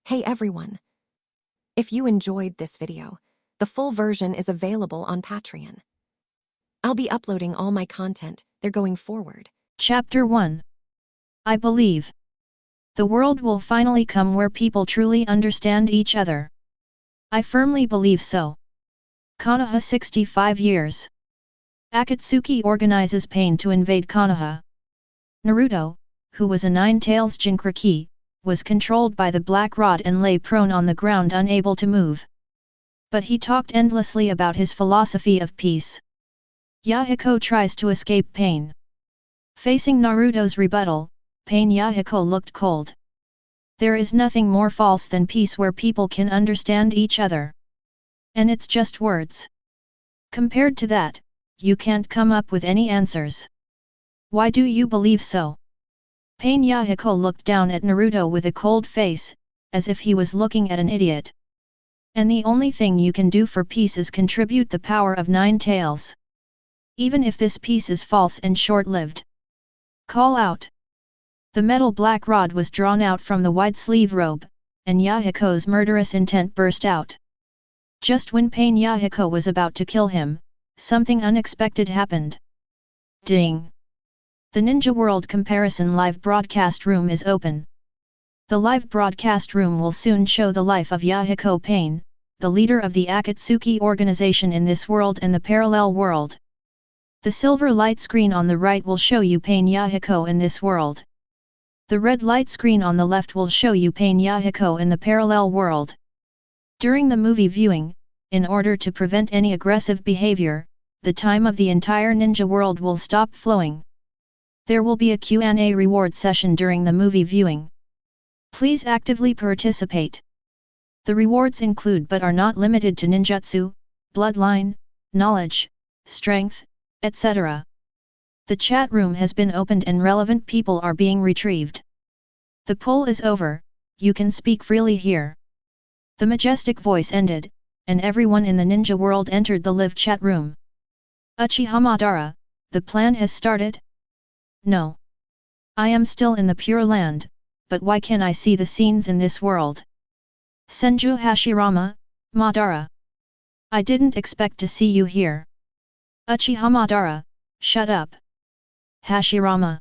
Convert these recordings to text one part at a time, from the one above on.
Hey everyone! If you enjoyed this video, the full version is available on Patreon. I'll be uploading all my content there going forward. Chapter 1. I believe. The world will finally come where people truly understand each other. I firmly believe so. Konoha 65 years. Akatsuki organizes Payne to invade Konoha. Naruto, who was a Nine-Tails Jinchuriki, was controlled by the black rod and lay prone on the ground unable to move. But he talked endlessly about his philosophy of peace. Yahiko tries to escape Payne. Facing Naruto's rebuttal, Payne Yahiko looked cold. There is nothing more false than peace where people can understand each other. And it's just words. Compared to that, you can't come up with any answers. Why do you believe so? Payne Yahiko looked down at Naruto with a cold face, as if he was looking at an idiot. And the only thing you can do for peace is contribute the power of Nine Tails. Even if this peace is false and short-lived. Call out. The metal black rod was drawn out from the wide-sleeve robe, and Yahiko's murderous intent burst out. Just when Payne Yahiko was about to kill him, something unexpected happened. Ding! The Ninja World Comparison live broadcast room is open. The live broadcast room will soon show the life of Yahiko Payne, the leader of the Akatsuki organization in this world and the parallel world. The silver light screen on the right will show you Payne Yahiko in this world. The red light screen on the left will show you Payne Yahiko in the parallel world. During the movie viewing, in order to prevent any aggressive behavior, the time of the entire ninja world will stop flowing. There will be a Q&A reward session during the movie viewing. Please actively participate. The rewards include but are not limited to ninjutsu, bloodline, knowledge, strength, etc. The chat room has been opened and relevant people are being retrieved. The poll is over, you can speak freely here. The majestic voice ended, and everyone in the ninja world entered the live chat room. Uchiha Madara, the plan has started? No. I am still in the Pure Land, but why can I see the scenes in this world? Senju Hashirama, Madara. I didn't expect to see you here. Uchiha Madara, shut up. Hashirama.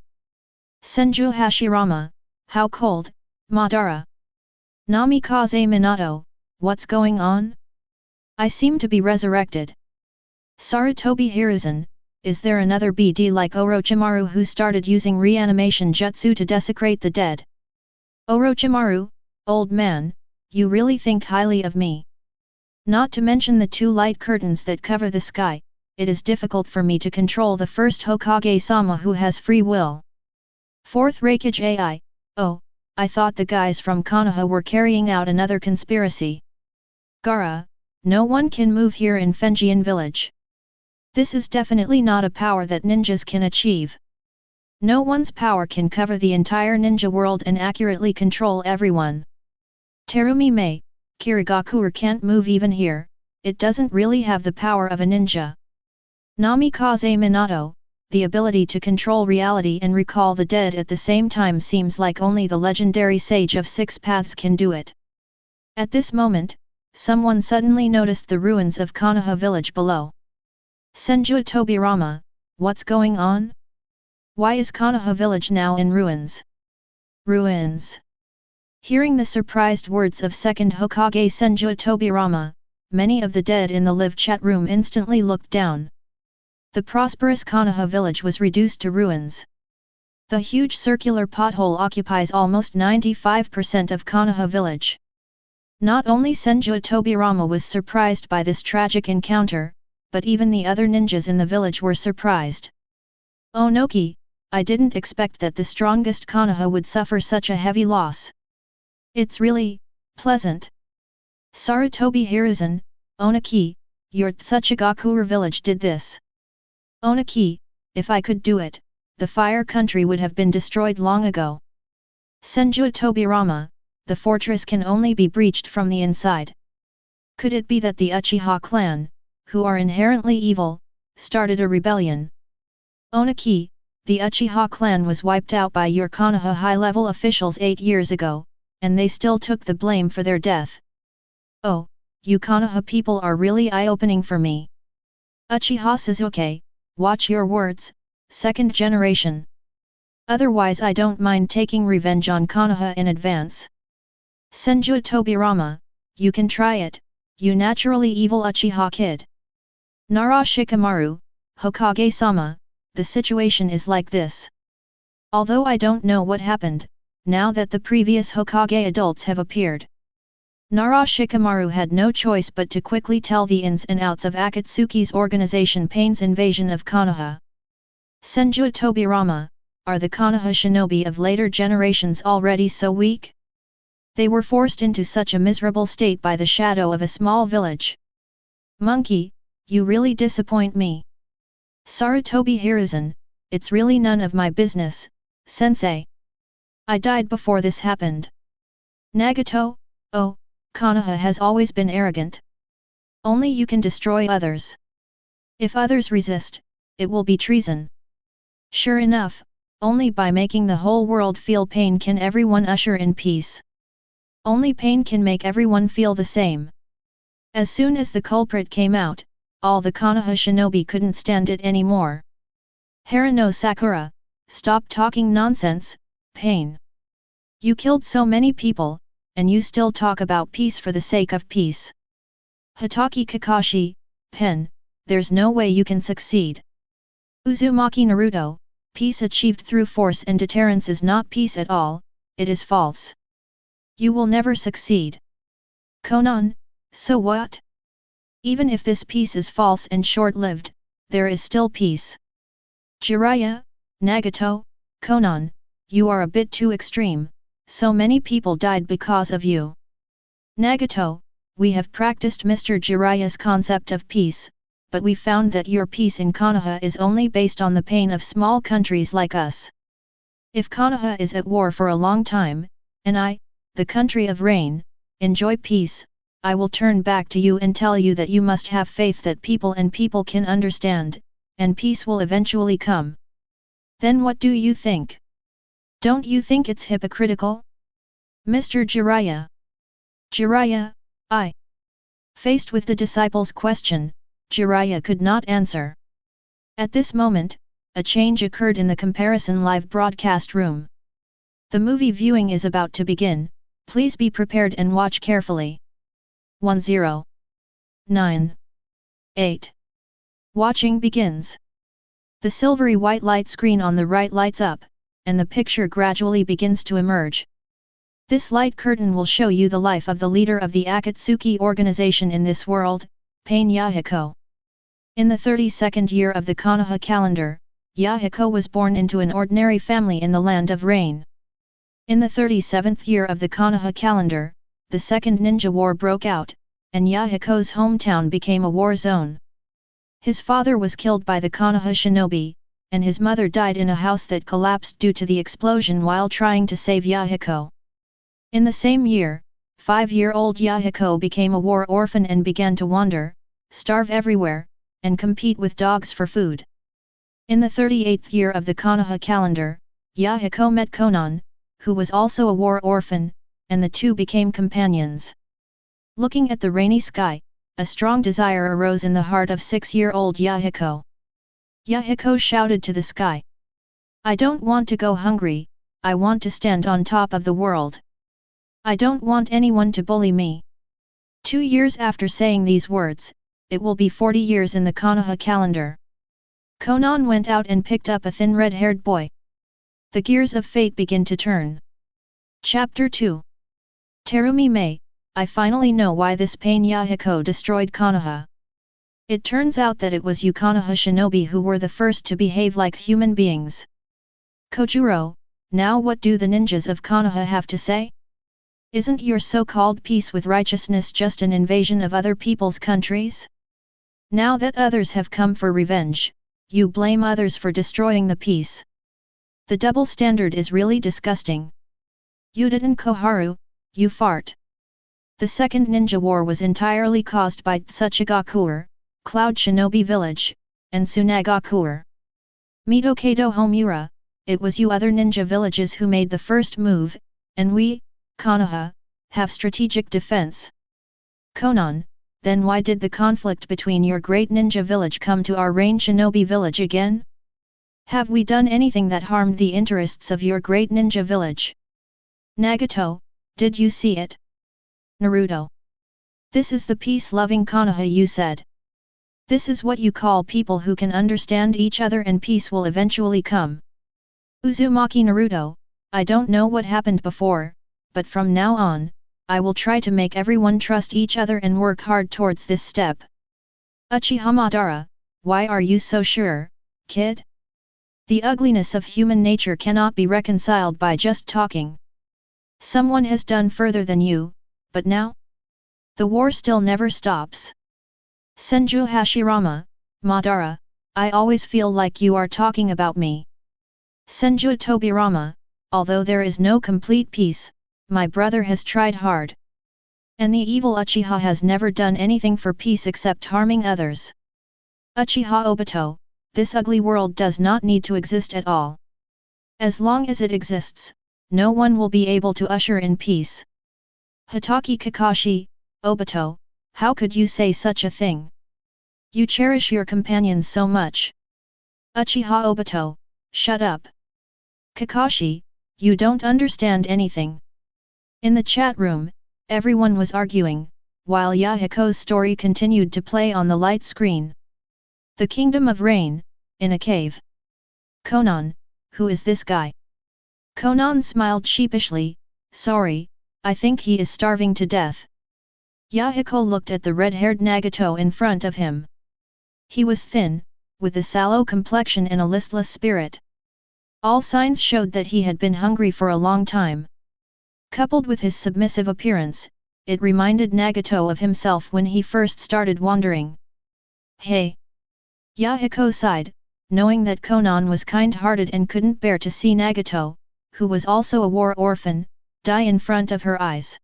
Senju Hashirama, how cold, Madara. Namikaze Minato, what's going on? I seem to be resurrected. Sarutobi Hiruzen, is there another BD like Orochimaru who started using reanimation jutsu to desecrate the dead? Orochimaru, old man, you really think highly of me. Not to mention the two light curtains that cover the sky, it is difficult for me to control the first Hokage-sama who has free will. Fourth Raikage AI, oh, I thought the guys from Konoha were carrying out another conspiracy. Gaara, no one can move here in Fenjian village. This is definitely not a power that ninjas can achieve. No one's power can cover the entire ninja world and accurately control everyone. Terumi Mei, Kirigakure can't move even here, it doesn't really have the power of a ninja. Namikaze Minato, the ability to control reality and recall the dead at the same time seems like only the legendary Sage of Six Paths can do it. At this moment, someone suddenly noticed the ruins of Konoha village below. Senju Tobirama, what's going on? Why is Konoha village now in ruins? Ruins. Hearing the surprised words of second Hokage Senju Tobirama, many of the dead in the live chat room instantly looked down. The prosperous Konoha village was reduced to ruins. The huge circular pothole occupies almost 95% of Konoha village. Not only Senju Tobirama was surprised by this tragic encounter, but even the other ninjas in the village were surprised. Onoki, I didn't expect that the strongest Konoha would suffer such a heavy loss. It's really pleasant. Sarutobi Hiruzen, Onoki, your Tsuchigakure village did this. Onoki, if I could do it, the fire country would have been destroyed long ago. Senju Tobirama, the fortress can only be breached from the inside. Could it be that the Uchiha clan, who are inherently evil, started a rebellion? Onoki, the Uchiha clan was wiped out by your Konoha high-level officials 8 years ago, and they still took the blame for their death. Oh, you Konoha people are really eye-opening for me. Uchiha Sasuke, watch your words, second generation. Otherwise I don't mind taking revenge on Konoha in advance. Senju Tobirama, you can try it, you naturally evil Uchiha kid. Nara Shikamaru, Hokage-sama, the situation is like this. Although I don't know what happened, now that the previous Hokage adults have appeared. Nara Shikamaru had no choice but to quickly tell the ins and outs of Akatsuki's organization Payne's invasion of Konoha. Senju Tobirama, are the Konoha shinobi of later generations already so weak? They were forced into such a miserable state by the shadow of a small village. Monkey, you really disappoint me. Sarutobi Hiruzen, it's really none of my business, sensei. I died before this happened. Nagato, oh, Konoha has always been arrogant. Only you can destroy others. If others resist, it will be treason. Sure enough, only by making the whole world feel pain can everyone usher in peace. Only pain can make everyone feel the same. As soon as the culprit came out, all the Konoha shinobi couldn't stand it anymore. Harano Sakura, stop talking nonsense, Payne. You killed so many people, and you still talk about peace for the sake of peace. Hitaki Kakashi, Pen, there's no way you can succeed. Uzumaki Naruto, peace achieved through force and deterrence is not peace at all, it is false. You will never succeed. Conan, so what? Even if this peace is false and short-lived, there is still peace. Jiraiya, Nagato, Conan, you are a bit too extreme, so many people died because of you. Nagato, we have practiced Mr. Jiraiya's concept of peace, but we found that your peace in Konoha is only based on the pain of small countries like us. If Konoha is at war for a long time, and I, the country of rain, enjoy peace, I will turn back to you and tell you that you must have faith that people can understand, and peace will eventually come. Then what do you think? Don't you think it's hypocritical? Mr. Jiraiya. Jiraiya, I. Faced with the disciple's question, Jiraiya could not answer. At this moment, a change occurred in the comparison live broadcast room. The movie viewing is about to begin, please be prepared and watch carefully. 10. 9. 8. Watching begins. The silvery white light screen on the right lights up, and the picture gradually begins to emerge. This light curtain will show you the life of the leader of the Akatsuki organization in this world, Payne Yahiko. In the 32nd year of the Konoha calendar, Yahiko was born into an ordinary family in the land of rain. In the 37th year of the Konoha calendar, the Second Ninja War broke out, and Yahiko's hometown became a war zone. His father was killed by the Konoha shinobi, and his mother died in a house that collapsed due to the explosion while trying to save Yahiko. In the same year, 5-year-old Yahiko became a war orphan and began to wander, starve everywhere, and compete with dogs for food. In the 38th year of the Konoha calendar, Yahiko met Conan, who was also a war orphan, and the two became companions. Looking at the rainy sky, a strong desire arose in the heart of 6-year-old Yahiko. Yahiko shouted to the sky. I don't want to go hungry, I want to stand on top of the world. I don't want anyone to bully me. 2 years after saying these words, it will be 40 years in the Konoha calendar. Conan went out and picked up a thin red-haired boy. The gears of fate begin to turn. Chapter 2. Terumi Mei, I finally know why this Payne Yahiko destroyed Konoha. It turns out that it was you Konoha shinobi who were the first to behave like human beings. Kojuro, now what do the ninjas of Konoha have to say? Isn't your so-called peace with righteousness just an invasion of other people's countries? Now that others have come for revenge, you blame others for destroying the peace. The double standard is really disgusting. Yuditen Koharu, you fart. The Second Ninja War was entirely caused by Tsuchigakuer, Cloud Shinobi Village, and Tsunagakuer. Mitokado Homura, it was you other ninja villages who made the first move, and we, Konoha, have strategic defense. Konan, then why did the conflict between your great ninja village come to our rain shinobi village again? Have we done anything that harmed the interests of your great ninja village? Nagato, did you see it? Naruto. This is the peace-loving Konoha you said. This is what you call people who can understand each other and peace will eventually come. Uzumaki Naruto, I don't know what happened before, but from now on, I will try to make everyone trust each other and work hard towards this step. Uchiha Madara, why are you so sure, kid? The ugliness of human nature cannot be reconciled by just talking. Someone has done further than you, but now? The war still never stops. Senju Hashirama, Madara, I always feel like you are talking about me. Senju Tobirama, although there is no complete peace, my brother has tried hard. And the evil Uchiha has never done anything for peace except harming others. Uchiha Obito, this ugly world does not need to exist at all. As long as it exists, no one will be able to usher in peace. Hitaki Kakashi, Obito, how could you say such a thing? You cherish your companions so much. Uchiha Obito, shut up. Kakashi, you don't understand anything. In the chat room, everyone was arguing, while Yahiko's story continued to play on the light screen. The Kingdom of Rain, in a cave. Konan, who is this guy? Konan smiled sheepishly, sorry, I think he is starving to death. Yahiko looked at the red-haired Nagato in front of him. He was thin, with a sallow complexion and a listless spirit. All signs showed that he had been hungry for a long time. Coupled with his submissive appearance, it reminded Nagato of himself when he first started wandering. Hey! Yahiko sighed, knowing that Konan was kind-hearted and couldn't bear to see Nagato, who was also a war orphan, die in front of her eyes.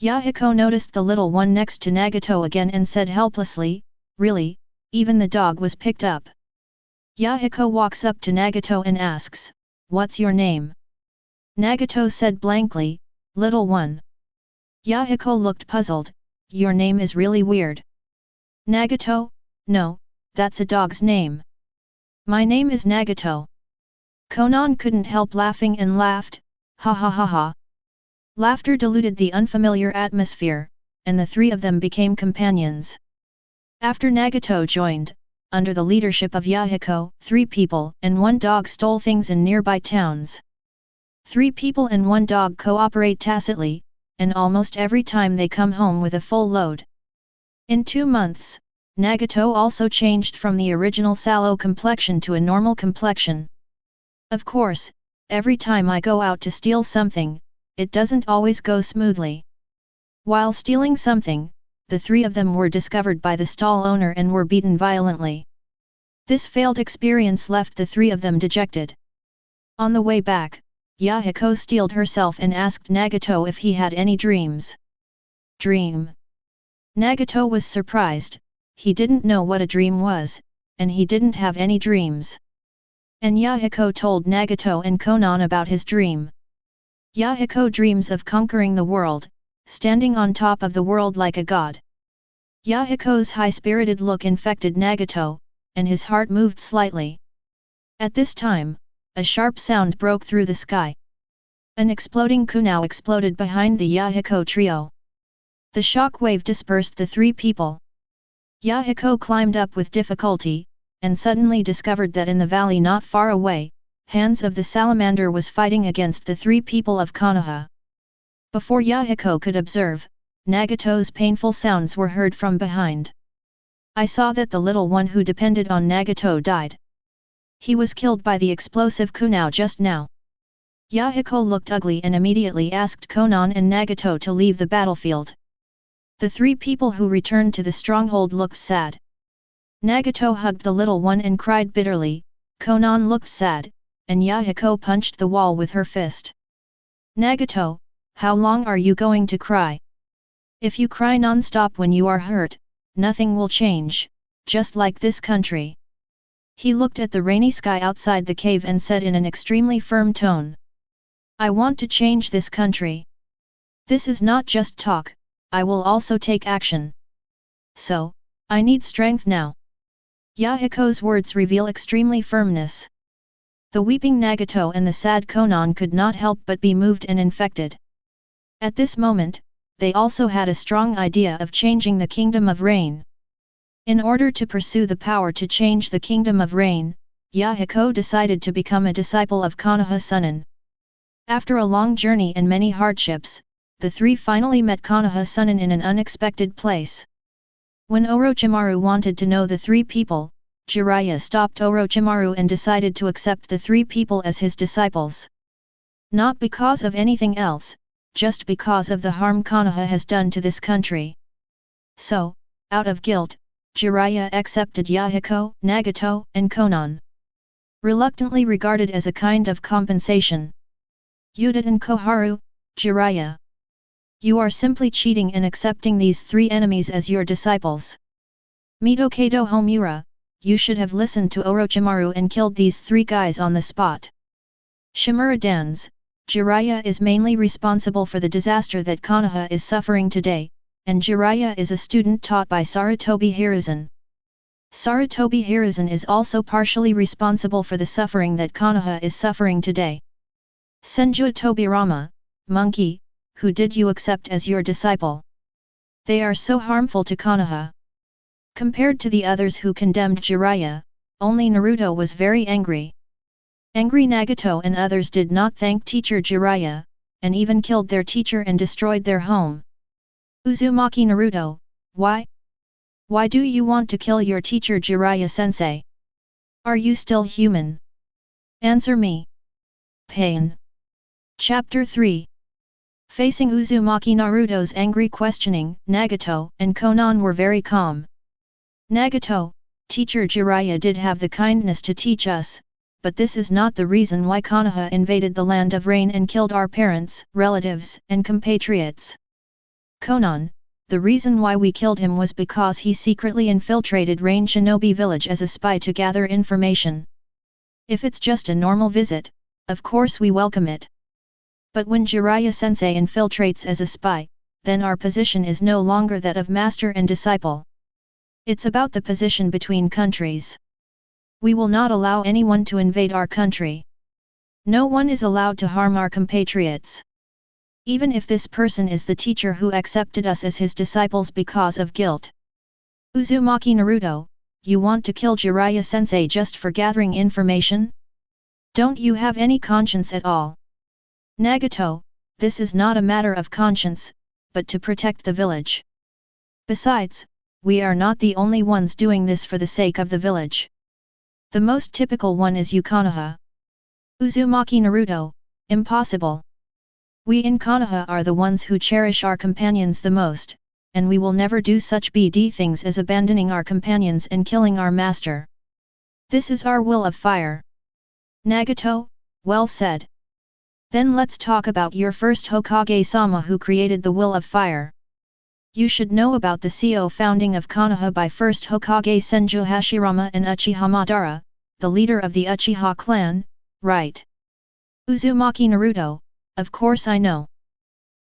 Yahiko noticed the little one next to Nagato again and said helplessly, really, even the dog was picked up. Yahiko walks up to Nagato and asks, what's your name? Nagato said blankly, little one. Yahiko looked puzzled, your name is really weird. Nagato, no, that's a dog's name. My name is Nagato. Konan couldn't help laughing and laughed, ha ha ha ha. Laughter diluted the unfamiliar atmosphere, and the three of them became companions. After Nagato joined, under the leadership of Yahiko, 3 people and 1 dog stole things in nearby towns. 3 people and 1 dog cooperate tacitly, and almost every time they come home with a full load. In 2 months, Nagato also changed from the original sallow complexion to a normal complexion. Of course, every time I go out to steal something, it doesn't always go smoothly. While stealing something, the 3 of them were discovered by the stall owner and were beaten violently. This failed experience left the 3 of them dejected. On the way back, Yahiko steeled herself and asked Nagato if he had any dreams. Dream? Nagato was surprised, he didn't know what a dream was, and he didn't have any dreams. And Yahiko told Nagato and Konan about his dream. Yahiko dreams of conquering the world, standing on top of the world like a god. Yahiko's high-spirited look infected Nagato, and his heart moved slightly. At this time, a sharp sound broke through the sky. An exploding kunai exploded behind the Yahiko trio. The shock wave dispersed the 3 people. Yahiko climbed up with difficulty, and suddenly discovered that in the valley not far away, Hands of the Salamander was fighting against the 3 people of Konoha. Before Yahiko could observe, Nagato's painful sounds were heard from behind. I saw that the little one who depended on Nagato died. He was killed by the explosive kunai just now. Yahiko looked ugly and immediately asked Konan and Nagato to leave the battlefield. The 3 people who returned to the stronghold looked sad. Nagato hugged the little one and cried bitterly, Konan looked sad, and Yahiko punched the wall with her fist. Nagato, how long are you going to cry? If you cry non-stop when you are hurt, nothing will change, just like this country. He looked at the rainy sky outside the cave and said in an extremely firm tone. I want to change this country. This is not just talk, I will also take action. So, I need strength now. Yahiko's words reveal extremely firmness. The weeping Nagato and the sad Konan could not help but be moved and infected. At this moment, they also had a strong idea of changing the Kingdom of Rain. In order to pursue the power to change the Kingdom of Rain, Yahiko decided to become a disciple of Konoha Sunan. After a long journey and many hardships, the three finally met Konoha Sunan in an unexpected place. When Orochimaru wanted to know the three people, Jiraiya stopped Orochimaru and decided to accept the three people as his disciples. Not because of anything else, just because of the harm Konoha has done to this country. So, out of guilt, Jiraiya accepted Yahiko, Nagato, and Konan. Reluctantly regarded as a kind of compensation. Udaten Koharu, Jiraiya. You are simply cheating and accepting these three enemies as your disciples. Mitokado Homura, you should have listened to Orochimaru and killed these three guys on the spot. Shimura Dans, Jiraiya is mainly responsible for the disaster that Konoha is suffering today, and Jiraiya is a student taught by Sarutobi Hiruzen. Sarutobi Hiruzen is also partially responsible for the suffering that Konoha is suffering today. Senju Tobirama, monkey, who did you accept as your disciple? They are so harmful to Konoha. Compared to the others who condemned Jiraiya, only Naruto was very angry. Angry Nagato and others did not thank teacher Jiraiya, and even killed their teacher and destroyed their home. Uzumaki Naruto, why? Why do you want to kill your teacher Jiraiya-sensei? Are you still human? Answer me. Payne. Chapter 3. Facing Uzumaki Naruto's angry questioning, Nagato and Konan were very calm. Nagato, teacher Jiraiya did have the kindness to teach us, but this is not the reason why Konoha invaded the land of rain and killed our parents, relatives, and compatriots. Konan, the reason why we killed him was because he secretly infiltrated Rain Shinobi village as a spy to gather information. If it's just a normal visit, of course we welcome it. But when Jiraiya-sensei infiltrates as a spy, then our position is no longer that of master and disciple. It's about the position between countries. We will not allow anyone to invade our country. No one is allowed to harm our compatriots. Even if this person is the teacher who accepted us as his disciples because of guilt. Uzumaki Naruto, you want to kill Jiraiya-sensei just for gathering information? Don't you have any conscience at all? Nagato, this is not a matter of conscience, but to protect the village. Besides, we are not the only ones doing this for the sake of the village. The most typical one is you Konoha. Uzumaki Naruto, impossible. We in Konoha are the ones who cherish our companions the most, and we will never do such BD things as abandoning our companions and killing our master. This is our will of fire. Nagato, well said. Then let's talk about your first Hokage-sama who created the will of fire. You should know about the CO founding of Konoha by first Hokage Senju Hashirama and Uchiha Madara, the leader of the Uchiha clan, right? Uzumaki Naruto, of course I know.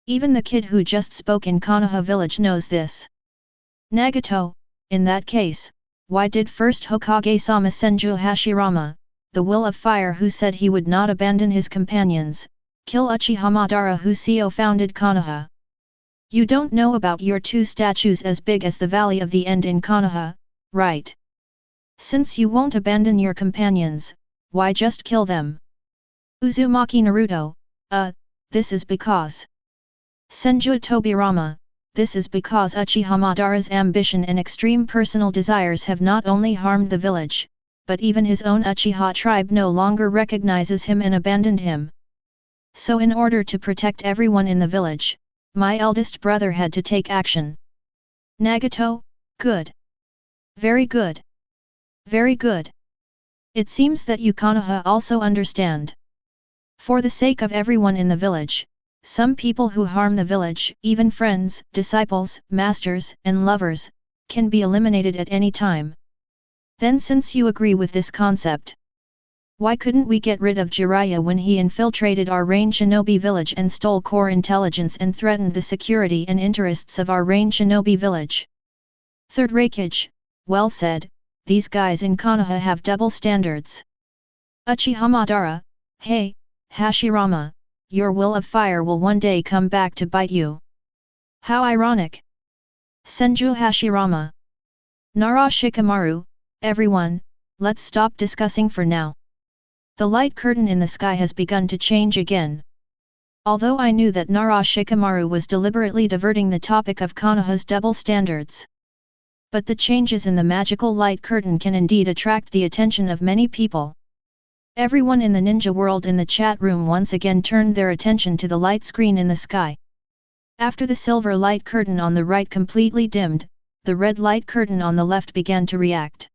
Even the kid who just spoke in Konoha village knows this. Nagato, in that case, why did first Hokage-sama Senju Hashirama, the will of fire who said he would not abandon his companions, kill Uchiha Madara who CO founded Konoha? You don't know about your two statues as big as the Valley of the End in Konoha, right? Since you won't abandon your companions, why just kill them? Uzumaki Naruto, this is because. Senju Tobirama, this is because Uchiha Madara's ambition and extreme personal desires have not only harmed the village, but even his own Uchiha tribe no longer recognizes him and abandoned him. So in order to protect everyone in the village, my eldest brother had to take action. Nagato, good. Very good. Very good. It seems that you Konoha also understand. For the sake of everyone in the village, some people who harm the village, even friends, disciples, masters, and lovers, can be eliminated at any time. Then since you agree with this concept, Why couldn't we get rid of Jiraiya when he infiltrated our Rain Shinobi village and stole core intelligence and threatened the security and interests of our Rain Shinobi village? Third Raikage, well said, these guys in Konoha have double standards. Uchiha Madara, hey, Hashirama, your will of fire will one day come back to bite you. How ironic. Senju Hashirama. Nara Shikamaru, everyone, let's stop discussing for now. The light curtain in the sky has begun to change again. Although I knew that Nara Shikamaru was deliberately diverting the topic of Konoha's double standards. But the changes in the magical light curtain can indeed attract the attention of many people. Everyone in the ninja world in the chat room once again turned their attention to the light screen in the sky. After the silver light curtain on the right completely dimmed, the red light curtain on the left began to react.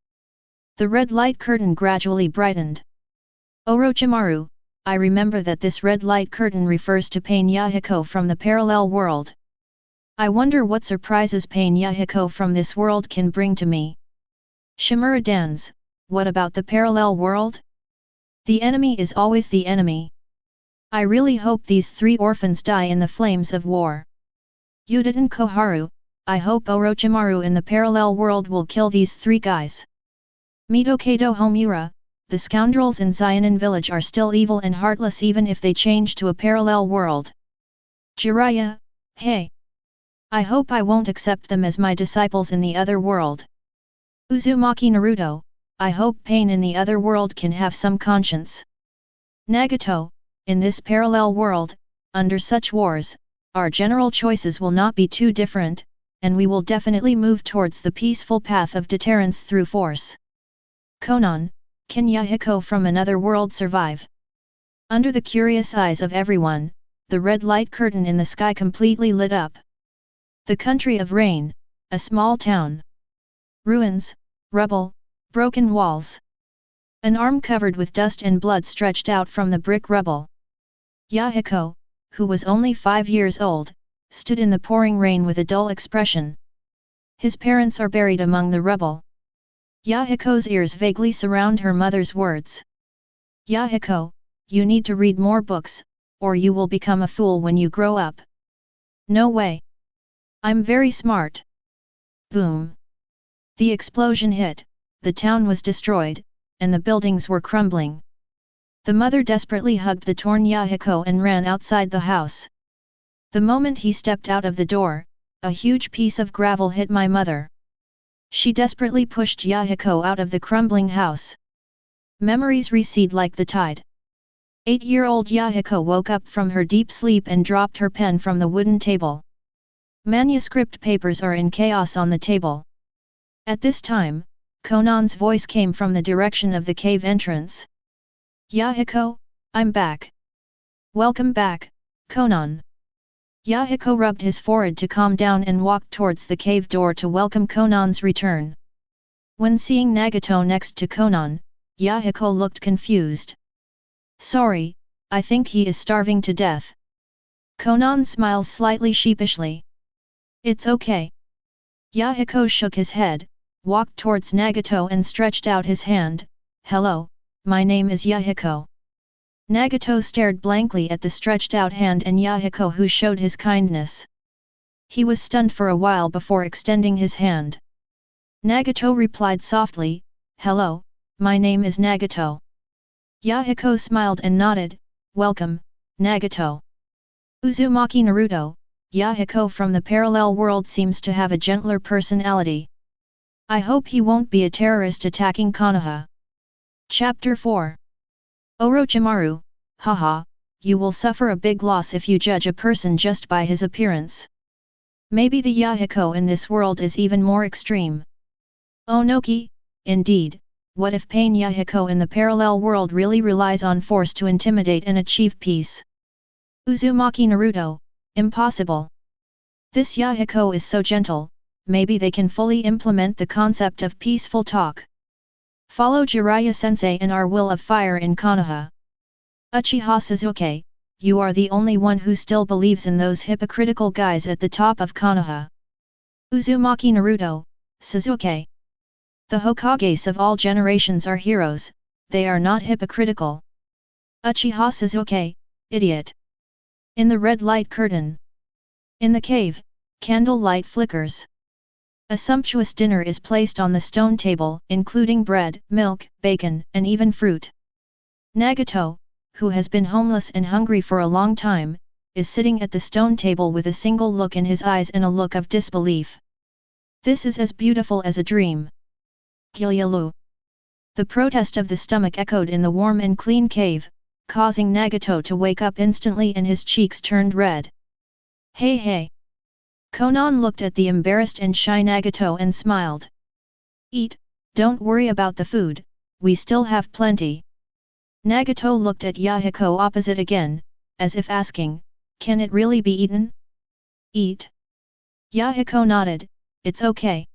The red light curtain gradually brightened. Orochimaru, I remember that this red light curtain refers to Payne Yahiko from the parallel world. I wonder what surprises Payne Yahiko from this world can bring to me. Shimura Dans, what about the parallel world? The enemy is always the enemy. I really hope these three orphans die in the flames of war. Yuditen Koharu, I hope Orochimaru in the parallel world will kill these three guys. Mitokado Homura, the scoundrels in Xionin village are still evil and heartless even if they change to a parallel world. Jiraiya, hey! I hope I won't accept them as my disciples in the other world. Uzumaki Naruto, I hope Pain in the other world can have some conscience. Nagato, in this parallel world, under such wars, our general choices will not be too different, and we will definitely move towards the peaceful path of deterrence through force. Conan, can Yahiko from another world survive? Under the curious eyes of everyone, the red light curtain in the sky completely lit up. The country of Rain, a small town. Ruins, rubble, broken walls. An arm covered with dust and blood stretched out from the brick rubble. Yahiko, who was only 5 years old, stood in the pouring rain with a dull expression. His parents are buried among the rubble. Yahiko's ears vaguely surround her mother's words. Yahiko, you need to read more books, or you will become a fool when you grow up. No way. I'm very smart. Boom. The explosion hit, the town was destroyed, and the buildings were crumbling. The mother desperately hugged the torn Yahiko and ran outside the house. The moment he stepped out of the door, a huge piece of gravel hit my mother. She desperately pushed Yahiko out of the crumbling house. Memories recede like the tide. 8-year-old Yahiko woke up from her deep sleep and dropped her pen from the wooden table. Manuscript papers are in chaos on the table. At this time, Conan's voice came from the direction of the cave entrance. Yahiko, I'm back. Welcome back, Conan. Yahiko rubbed his forehead to calm down and walked towards the cave door to welcome Conan's return. When seeing Nagato next to Conan, Yahiko looked confused. Sorry, I think he is starving to death. Conan smiles slightly sheepishly. It's okay. Yahiko shook his head, walked towards Nagato and stretched out his hand. Hello, my name is Yahiko. Nagato stared blankly at the stretched out hand and Yahiko who showed his kindness. He was stunned for a while before extending his hand. Nagato replied softly, Hello, my name is Nagato. Yahiko smiled and nodded, Welcome, Nagato. Uzumaki Naruto, Yahiko from the parallel world seems to have a gentler personality. I hope he won't be a terrorist attacking Konoha. Chapter 4. Orochimaru, haha, you will suffer a big loss if you judge a person just by his appearance. Maybe the Yahiko in this world is even more extreme. Onoki, indeed, what if Payne Yahiko in the parallel world really relies on force to intimidate and achieve peace? Uzumaki Naruto, impossible. This Yahiko is so gentle, maybe they can fully implement the concept of peaceful talk. Follow Jiraiya-sensei and our will of fire in Konoha. Uchiha Sasuke, you are the only one who still believes in those hypocritical guys at the top of Konoha. Uzumaki Naruto, Sasuke. The Hokages of all generations are heroes, they are not hypocritical. Uchiha Sasuke, idiot. In the red light curtain. In the cave, candle light flickers. A sumptuous dinner is placed on the stone table, including bread, milk, bacon, and even fruit. Nagato, who has been homeless and hungry for a long time, is sitting at the stone table with a single look in his eyes and a look of disbelief. This is as beautiful as a dream. Gilyalu. The protest of the stomach echoed in the warm and clean cave, causing Nagato to wake up instantly and his cheeks turned red. Hey hey! Konan looked at the embarrassed and shy Nagato and smiled. Eat, don't worry about the food, we still have plenty. Nagato looked at Yahiko opposite again, as if asking, can it really be eaten? Eat. Yahiko nodded, it's okay.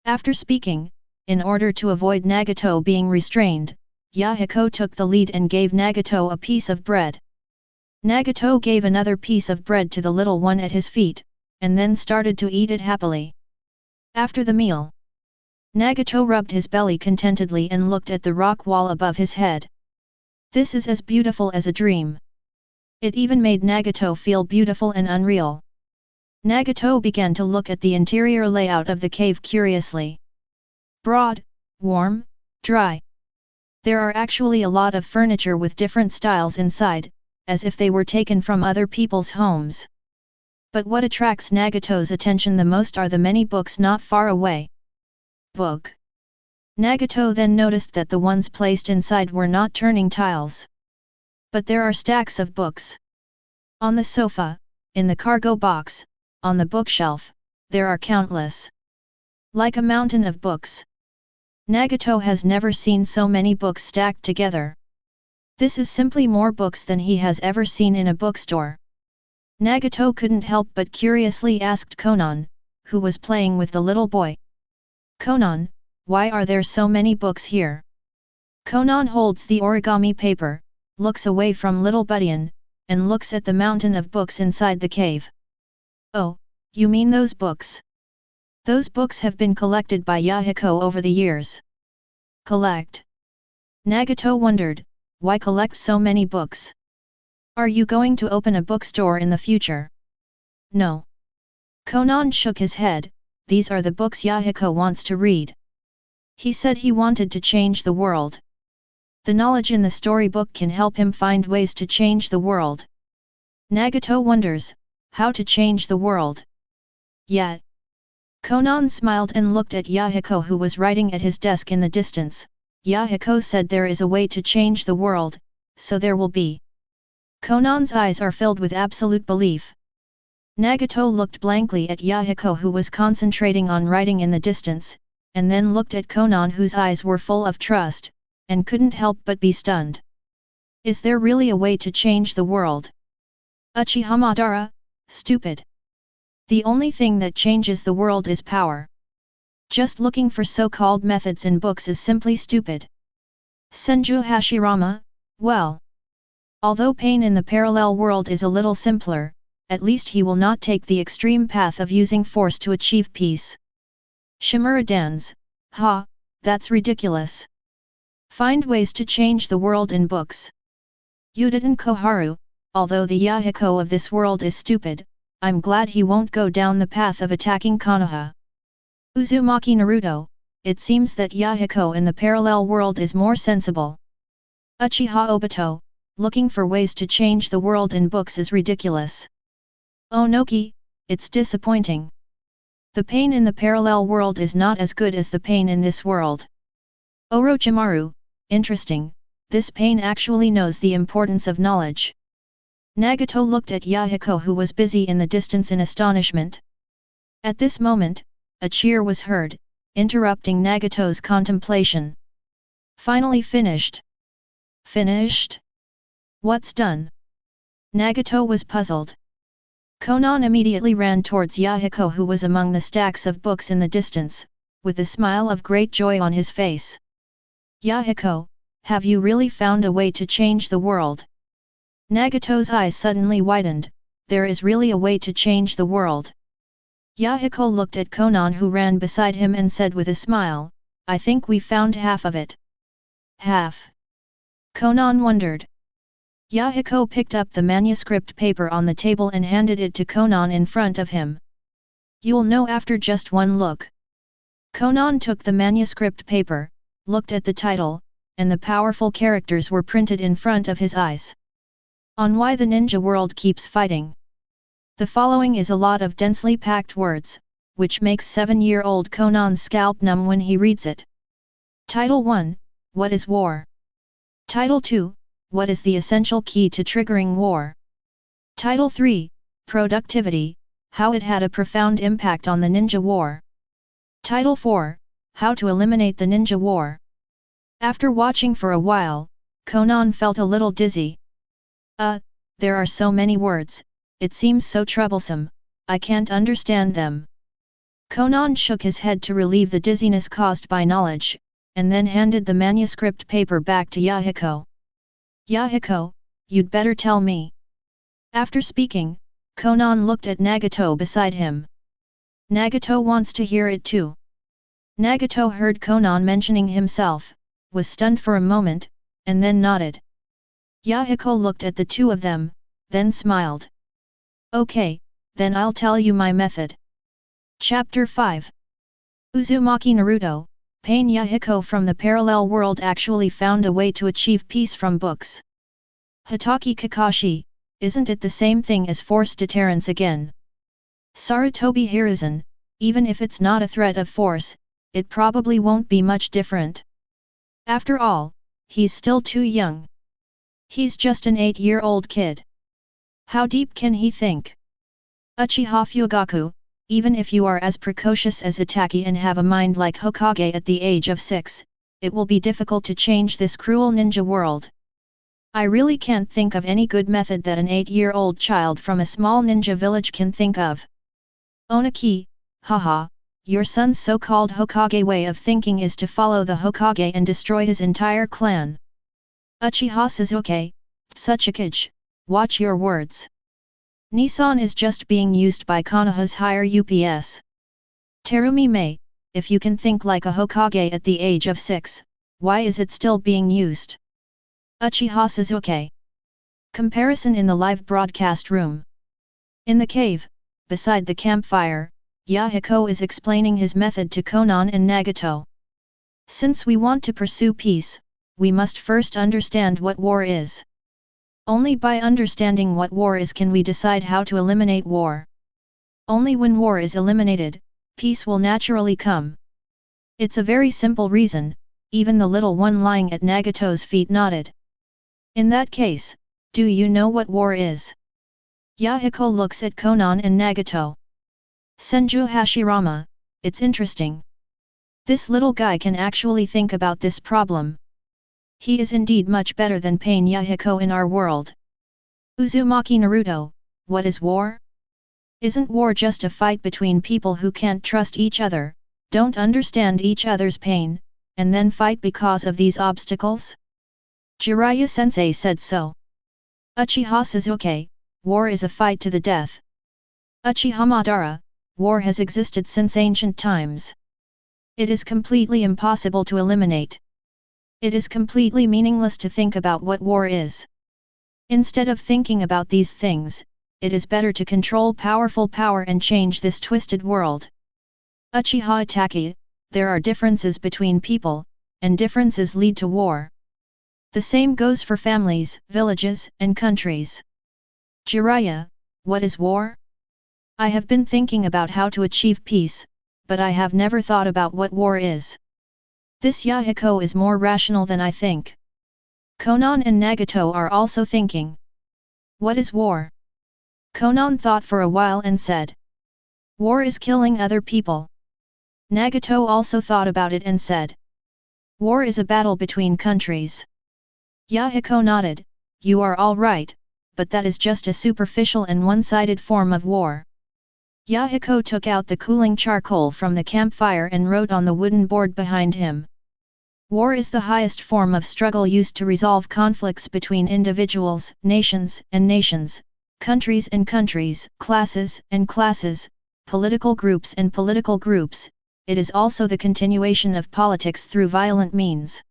After speaking, in order to avoid Nagato being restrained, Yahiko took the lead and gave Nagato a piece of bread. Nagato gave another piece of bread to the little one at his feet, and then started to eat it happily. After the meal, Nagato rubbed his belly contentedly and looked at the rock wall above his head. This is as beautiful as a dream. It even made Nagato feel beautiful and unreal. Nagato began to look at the interior layout of the cave curiously. Broad, warm, dry. There are actually a lot of furniture with different styles inside, as if they were taken from other people's homes. But what attracts Nagato's attention the most are the many books not far away. Book. Nagato then noticed that the ones placed inside were not turning tiles. But there are stacks of books. On the sofa, in the cargo box, on the bookshelf, there are countless. Like a mountain of books. Nagato has never seen so many books stacked together. This is simply more books than he has ever seen in a bookstore. Nagato couldn't help but curiously asked Konan, who was playing with the little boy. Konan, why are there so many books here? Konan holds the origami paper, looks away from little Budian, and looks at the mountain of books inside the cave. Oh, you mean those books? Those books have been collected by Yahiko over the years. Collect? Nagato wondered, why collect so many books? Are you going to open a bookstore in the future? No. Konan shook his head, these are the books Yahiko wants to read. He said he wanted to change the world. The knowledge in the storybook can help him find ways to change the world. Nagato wonders, how to change the world? Yet. Konan smiled and looked at Yahiko who was writing at his desk in the distance. Yahiko said there is a way to change the world, so there will be. Konan's eyes are filled with absolute belief. Nagato looked blankly at Yahiko who was concentrating on writing in the distance, and then looked at Konan whose eyes were full of trust, and couldn't help but be stunned. Is there really a way to change the world? Uchiha Madara, stupid. The only thing that changes the world is power. Just looking for so-called methods in books is simply stupid. Senju Hashirama, well. Although Payne in the parallel world is a little simpler, at least he will not take the extreme path of using force to achieve peace. Shimura Dans, ha, that's ridiculous. Find ways to change the world in books. Yuditen Koharu, although the Yahiko of this world is stupid, I'm glad he won't go down the path of attacking Konoha. Uzumaki Naruto, it seems that Yahiko in the parallel world is more sensible. Uchiha Obito, looking for ways to change the world in books is ridiculous. Onoki, it's disappointing. The Payne in the parallel world is not as good as the Payne in this world. Orochimaru, interesting, this Payne actually knows the importance of knowledge. Nagato looked at Yahiko who was busy in the distance in astonishment. At this moment, a cheer was heard, interrupting Nagato's contemplation. Finally finished. Finished? What's done? Nagato was puzzled. Konan immediately ran towards Yahiko who was among the stacks of books in the distance, with a smile of great joy on his face. Yahiko, have you really found a way to change the world? Nagato's eyes suddenly widened, there is really a way to change the world. Yahiko looked at Konan who ran beside him and said with a smile, I think we found half of it. Half. Konan wondered. Yahiko picked up the manuscript paper on the table and handed it to Konan in front of him. You'll know after just one look. Konan took the manuscript paper, looked at the title, and the powerful characters were printed in front of his eyes. On why the ninja world keeps fighting. The following is a lot of densely packed words, which makes 7-year-old Konan's scalp numb when he reads it. Title 1, What is War? Title 2, What is the essential key to triggering war? Title 3, Productivity, how it had a profound impact on the ninja war. Title 4, How to eliminate the ninja war. After watching for a while, Konan felt a little dizzy. There are so many words, it seems so troublesome, I can't understand them. Konan shook his head to relieve the dizziness caused by knowledge, and then handed the manuscript paper back to Yahiko. Yahiko, you'd better tell me. After speaking, Konan looked at Nagato beside him. Nagato wants to hear it too. Nagato heard Konan mentioning himself, was stunned for a moment, and then nodded. Yahiko looked at the two of them, then smiled. Okay, then I'll tell you my method. Chapter 5. Uzumaki Naruto, Payne Yahiko from the parallel world actually found a way to achieve peace from books. Hitaki Kakashi, isn't it the same thing as force deterrence again? Sarutobi Hiruzen, even if it's not a threat of force, it probably won't be much different. After all, he's still too young. He's just an 8-year-old kid. How deep can he think? Uchiha Fugaku, even if you are as precocious as Itaki and have a mind like Hokage at the age of 6, it will be difficult to change this cruel ninja world. I really can't think of any good method that an 8-year-old child from a small ninja village can think of. Onaki, haha, your son's so-called Hokage way of thinking is to follow the Hokage and destroy his entire clan. Uchiha Sasuke, Tsuchikage, watch your words. Nissan is just being used by Konoha's higher UPS. Terumi Mei, if you can think like a Hokage at the age of 6, why is it still being used? Uchiha Sasuke. Comparison in the live broadcast room. In the cave, beside the campfire, Yahiko is explaining his method to Konan and Nagato. Since we want to pursue peace, we must first understand what war is. Only by understanding what war is can we decide how to eliminate war. Only when war is eliminated, peace will naturally come. It's a very simple reason, even the little one lying at Nagato's feet nodded. In that case, do you know what war is? Yahiko looks at Konan and Nagato. Senju Hashirama, it's interesting. This little guy can actually think about this problem. He is indeed much better than Payne Yahiko in our world. Uzumaki Naruto, what is war? Isn't war just a fight between people who can't trust each other, don't understand each other's pain, and then fight because of these obstacles? Jiraiya Sensei said so. Uchiha Sasuke, war is a fight to the death. Uchiha Madara, war has existed since ancient times. It is completely impossible to eliminate. It is completely meaningless to think about what war is. Instead of thinking about these things, it is better to control powerful power and change this twisted world. Uchiha Itaki, there are differences between people, and differences lead to war. The same goes for families, villages, and countries. Jiraiya, what is war? I have been thinking about how to achieve peace, but I have never thought about what war is. This Yahiko is more rational than I think. Konan and Nagato are also thinking. What is war? Konan thought for a while and said. War is killing other people. Nagato also thought about it and said. War is a battle between countries. Yahiko nodded, you are all right, but that is just a superficial and one-sided form of war. Yahiko took out the cooling charcoal from the campfire and wrote on the wooden board behind him. War is the highest form of struggle used to resolve conflicts between individuals, nations and nations, countries and countries, classes and classes, political groups and political groups. It is also the continuation of politics through violent means.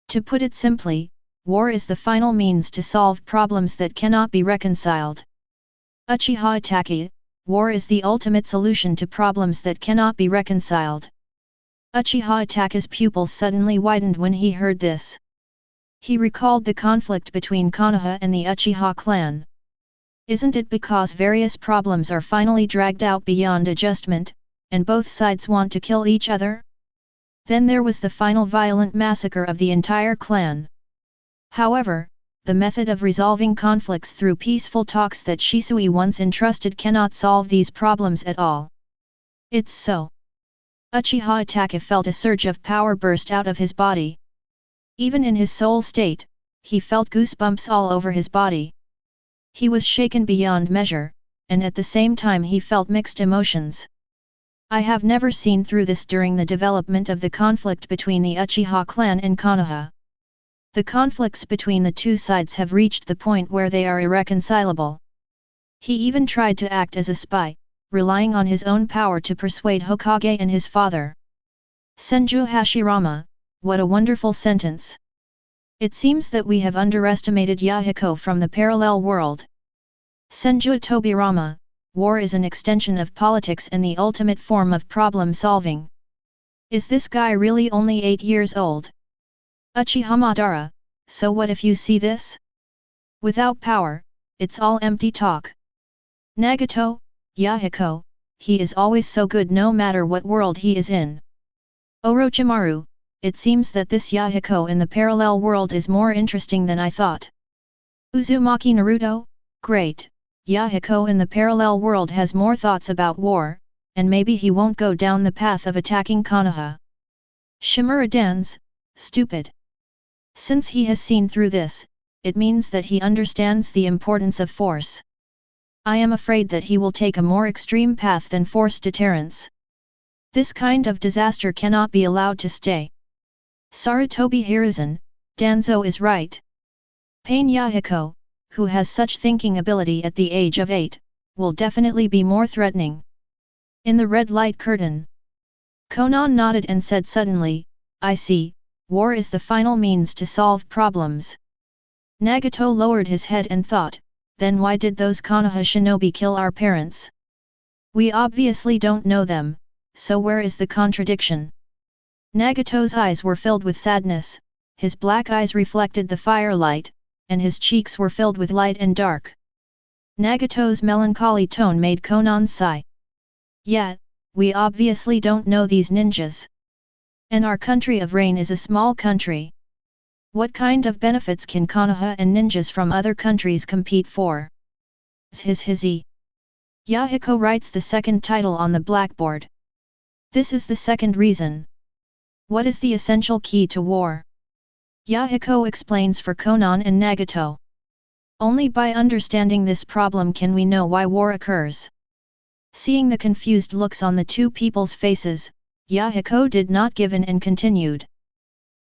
To put it simply, war is the final means to solve problems that cannot be reconciled. Uchiha Itachi, war is the ultimate solution to problems that cannot be reconciled. Uchiha Itachi's pupils suddenly widened when he heard this. He recalled the conflict between Konoha and the Uchiha clan. Isn't it because various problems are finally dragged out beyond adjustment, and both sides want to kill each other? Then there was the final violent massacre of the entire clan. However, the method of resolving conflicts through peaceful talks that Shisui once entrusted cannot solve these problems at all. It's so. Uchiha Itachi felt a surge of power burst out of his body. Even in his soul state, he felt goosebumps all over his body. He was shaken beyond measure, and at the same time he felt mixed emotions. I have never seen through this during the development of the conflict between the Uchiha clan and Konoha. The conflicts between the two sides have reached the point where they are irreconcilable. He even tried to act as a spy, relying on his own power to persuade Hokage and his father. Senju Hashirama, what a wonderful sentence. It seems that we have underestimated Yahiko from the parallel world. Senju Tobirama, war is an extension of politics and the ultimate form of problem solving. Is this guy really only 8 years old? Uchiha Madara, so what if you see this? Without power, it's all empty talk. Nagato, Yahiko, he is always so good no matter what world he is in. Orochimaru, it seems that this Yahiko in the parallel world is more interesting than I thought. Uzumaki Naruto, great, Yahiko in the parallel world has more thoughts about war, and maybe he won't go down the path of attacking Konoha. Shimura Dans, stupid. Since he has seen through this, it means that he understands the importance of force. I am afraid that he will take a more extreme path than force deterrence. This kind of disaster cannot be allowed to stay. Sarutobi Hiruzen, Danzo is right. Payne Yahiko, who has such thinking ability at the age of 8, will definitely be more threatening. In the red light curtain, Konan nodded and said suddenly, I see, war is the final means to solve problems. Nagato lowered his head and thought, then why did those Konoha shinobi kill our parents? We obviously don't know them, so where is the contradiction? Nagato's eyes were filled with sadness, his black eyes reflected the firelight, and his cheeks were filled with light and dark. Nagato's melancholy tone made Konan sigh. Yet, we obviously don't know these ninjas. And our country of rain is a small country. What kind of benefits can Konoha and ninjas from other countries compete for? Hizzy. Yahiko writes the second title on the blackboard. This is the second reason. What is the essential key to war? Yahiko explains for Konan and Nagato. Only by understanding this problem can we know why war occurs. Seeing the confused looks on the two people's faces, Yahiko did not give in and continued.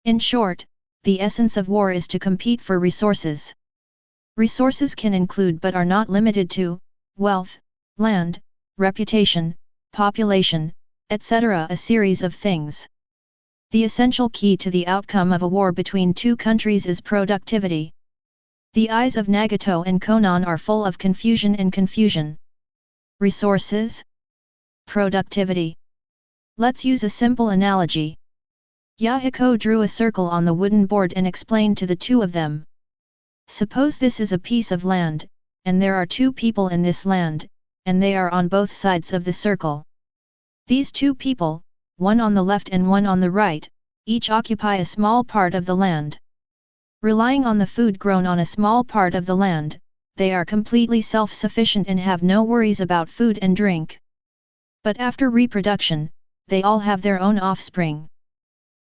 In short, the essence of war is to compete for resources. Resources can include but are not limited to wealth, land, reputation, population, etc. A series of things. The essential key to the outcome of a war between two countries is productivity. The eyes of Nagato and Konan are full of confusion and confusion. Resources? Productivity. Let's use a simple analogy. Yahiko drew a circle on the wooden board and explained to the two of them. Suppose this is a piece of land, and there are two people in this land, and they are on both sides of the circle. These two people, one on the left and one on the right, each occupy a small part of the land. Relying on the food grown on a small part of the land, they are completely self-sufficient and have no worries about food and drink. But after reproduction, they all have their own offspring.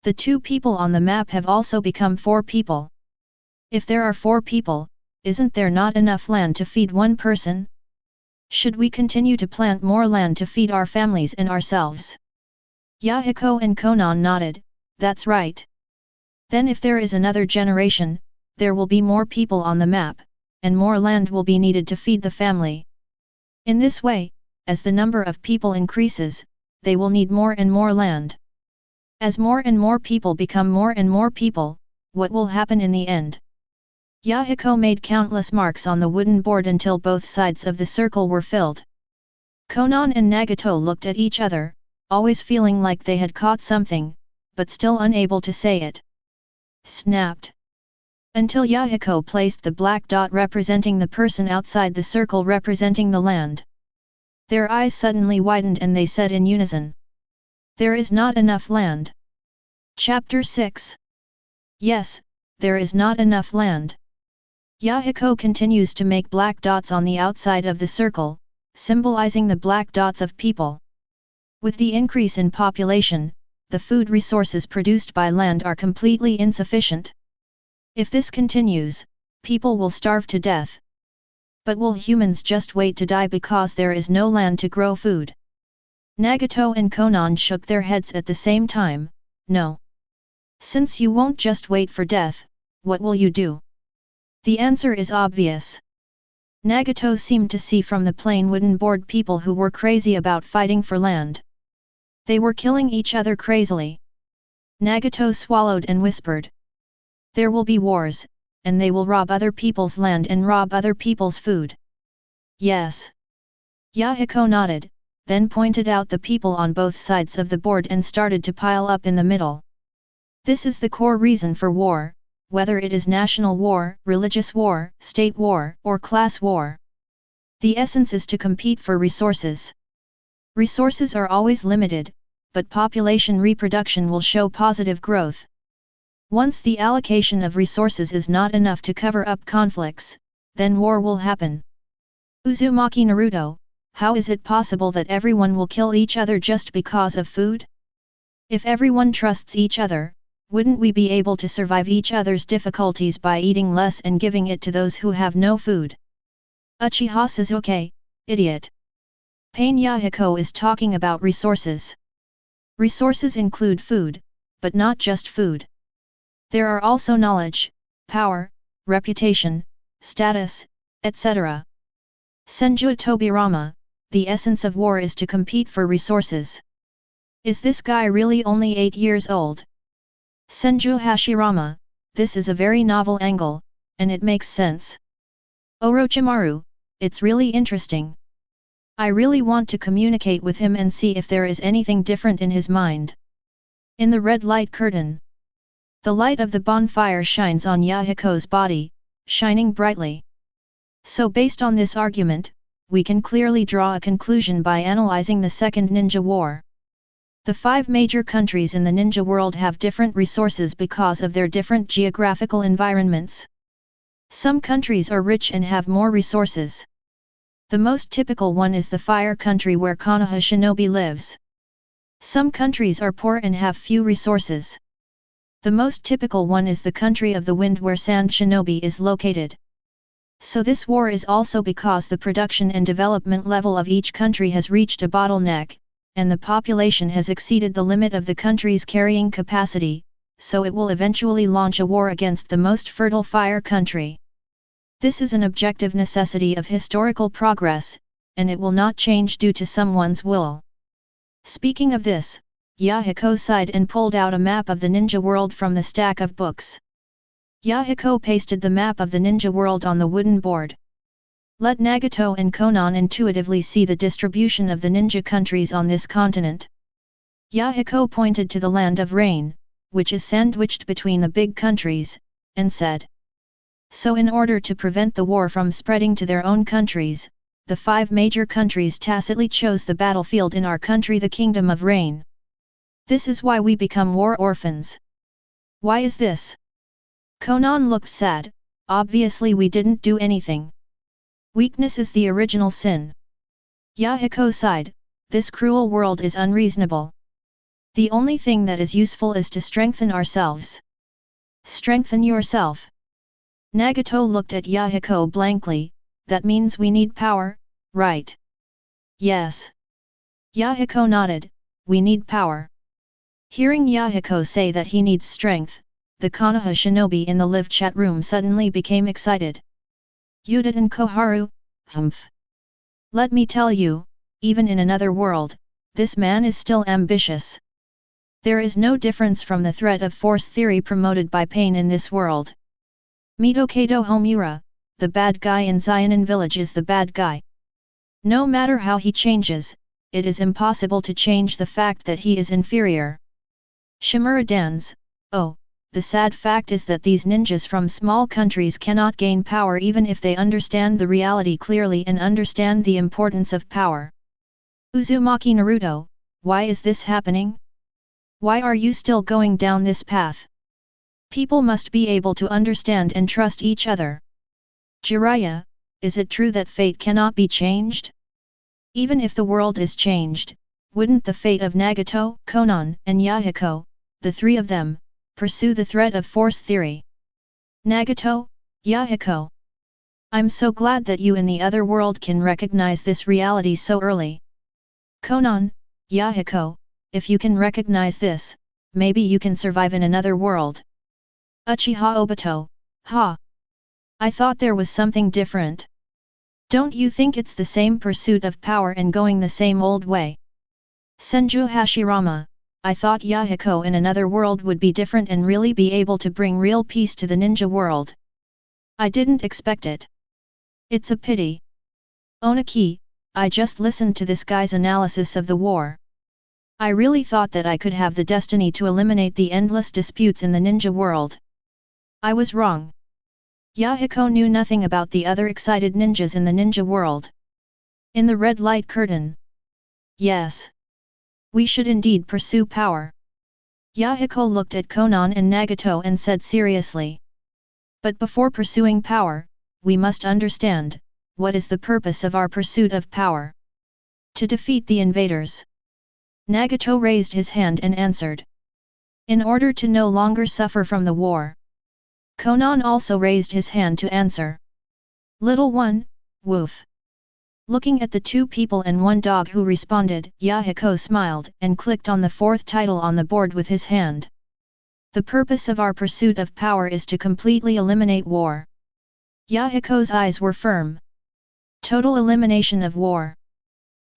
The two people on the map have also become 4 people. If there are 4 people, isn't there not enough land to feed one person? Should we continue to plant more land to feed our families and ourselves? Yahiko and Konan nodded, that's right. Then if there is another generation, there will be more people on the map, and more land will be needed to feed the family. In this way, as the number of people increases, they will need more and more land. As more and more people become more and more people, what will happen in the end? Yahiko made countless marks on the wooden board until both sides of the circle were filled. Konan and Nagato looked at each other, always feeling like they had caught something, but still unable to say it. Snapped. Until Yahiko placed the black dot representing the person outside the circle representing the land. Their eyes suddenly widened and they said in unison. There is not enough land. Chapter 6. Yes, there is not enough land. Yahiko continues to make black dots on the outside of the circle, symbolizing the black dots of people. With the increase in population, the food resources produced by land are completely insufficient. If this continues, people will starve to death. But will humans just wait to die because there is no land to grow food? Nagato and Konan shook their heads at the same time. No. Since you won't just wait for death, what will you do? The answer is obvious. Nagato seemed to see from the plain wooden board people who were crazy about fighting for land. They were killing each other crazily. Nagato swallowed and whispered. There will be wars, and they will rob other people's land and rob other people's food. Yes. Yahiko nodded, then pointed out the people on both sides of the board and started to pile up in the middle. This is the core reason for war, whether it is national war, religious war, state war, or class war. The essence is to compete for resources. Resources are always limited, but population reproduction will show positive growth. Once the allocation of resources is not enough to cover up conflicts, then war will happen. Uzumaki Naruto, how is it possible that everyone will kill each other just because of food? If everyone trusts each other, wouldn't we be able to survive each other's difficulties by eating less and giving it to those who have no food? Uchiha Sasuke, idiot. Payne Yahiko is talking about resources. Resources include food, but not just food. There are also knowledge, power, reputation, status, etc. Senju Tobirama, the essence of war is to compete for resources. Is this guy really only 8 years old? Senju Hashirama, this is a very novel angle, and it makes sense. Orochimaru, it's really interesting. I really want to communicate with him and see if there is anything different in his mind. In the red light curtain, the light of the bonfire shines on Yahiko's body, shining brightly. So based on this argument, we can clearly draw a conclusion by analyzing the Second Ninja War. The 5 major countries in the ninja world have different resources because of their different geographical environments. Some countries are rich and have more resources. The most typical one is the fire country where Konoha shinobi lives. Some countries are poor and have few resources. The most typical one is the country of the wind where sand shinobi is located. So this war is also because the production and development level of each country has reached a bottleneck, and the population has exceeded the limit of the country's carrying capacity, so it will eventually launch a war against the most fertile fire country. This is an objective necessity of historical progress, and it will not change due to someone's will. Speaking of this, Yahiko sighed and pulled out a map of the ninja world from the stack of books. Yahiko pasted the map of the ninja world on the wooden board. Let Nagato and Konan intuitively see the distribution of the ninja countries on this continent. Yahiko pointed to the land of rain, which is sandwiched between the big countries, and said. So in order to prevent the war from spreading to their own countries, the 5 major countries tacitly chose the battlefield in our country, the Kingdom of Rain. This is why we become war orphans. Why is this? Konan looked sad. Obviously we didn't do anything. Weakness is the original sin. Yahiko sighed, this cruel world is unreasonable. The only thing that is useful is to strengthen ourselves. Strengthen yourself. Nagato looked at Yahiko blankly, that means we need power, right? Yes. Yahiko nodded, we need power. Hearing Yahiko say that he needs strength, the Konoha shinobi in the live chat room suddenly became excited. Yudatan Koharu, humph. Let me tell you, even in another world, this man is still ambitious. There is no difference from the threat of force theory promoted by Payne in this world. Mitokado Homura, the bad guy in Zionin village is the bad guy. No matter how he changes, it is impossible to change the fact that he is inferior. Shimura Dans, oh, the sad fact is that these ninjas from small countries cannot gain power even if they understand the reality clearly and understand the importance of power. Uzumaki Naruto, why is this happening? Why are you still going down this path? People must be able to understand and trust each other. Jiraiya, is it true that fate cannot be changed? Even if the world is changed, wouldn't the fate of Nagato, Konan, and Yahiko, the three of them, pursue the threat of force theory? Nagato, Yahiko. I'm so glad that you in the other world can recognize this reality so early. Konan, Yahiko, if you can recognize this, maybe you can survive in another world. Uchiha Obito, ha! I thought there was something different. Don't you think it's the same pursuit of power and going the same old way? Senju Hashirama, I thought Yahiko in another world would be different and really be able to bring real peace to the ninja world. I didn't expect it. It's a pity. Onaki, I just listened to this guy's analysis of the war. I really thought that I could have the destiny to eliminate the endless disputes in the ninja world. I was wrong. Yahiko knew nothing about the other excited ninjas in the ninja world. In the red light curtain. Yes. We should indeed pursue power. Yahiko looked at Konan and Nagato and said seriously. But before pursuing power, we must understand, what is the purpose of our pursuit of power? To defeat the invaders. Nagato raised his hand and answered. In order to no longer suffer from the war. Konan also raised his hand to answer. Little one, woof. Looking at the two people and one dog who responded, Yahiko smiled and clicked on the fourth title on the board with his hand. The purpose of our pursuit of power is to completely eliminate war. Yahiko's eyes were firm. Total elimination of war.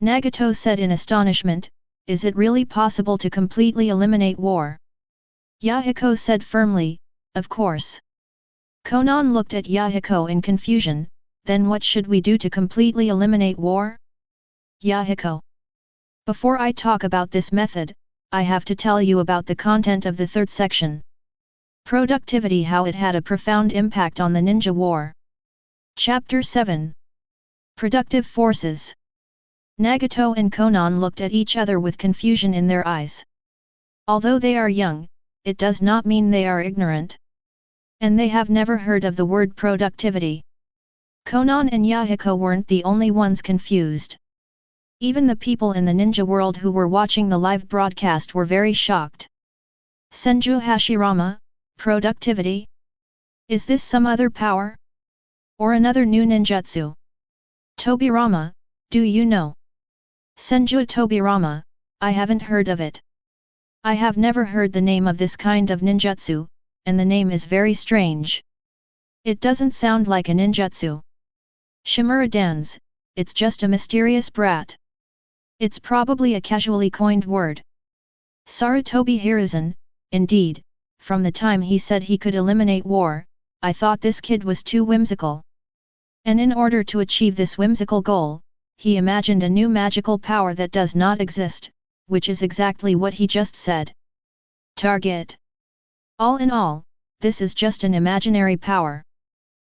Nagato said in astonishment, is it really possible to completely eliminate war? Yahiko said firmly, of course. Konan looked at Yahiko in confusion, then what should we do to completely eliminate war? Yahiko. Before I talk about this method, I have to tell you about the content of the third section. Productivity, how it had a profound impact on the ninja war. Chapter 7. Productive forces. Nagato and Konan looked at each other with confusion in their eyes. Although they are young, it does not mean they are ignorant. And they have never heard of the word productivity. Konan and Yahiko weren't the only ones confused. Even the people in the ninja world who were watching the live broadcast were very shocked. Senju Hashirama, productivity? Is this some other power? Or another new ninjutsu? Tobirama, do you know? Senju Tobirama, I haven't heard of it. I have never heard the name of this kind of ninjutsu, and the name is very strange. It doesn't sound like a ninjutsu. Shimura Dans, it's just a mysterious brat. It's probably a casually coined word. Sarutobi Hiruzen, indeed, from the time he said he could eliminate war, I thought this kid was too whimsical. And in order to achieve this whimsical goal, he imagined a new magical power that does not exist, which is exactly what he just said. Target. All in all, this is just an imaginary power.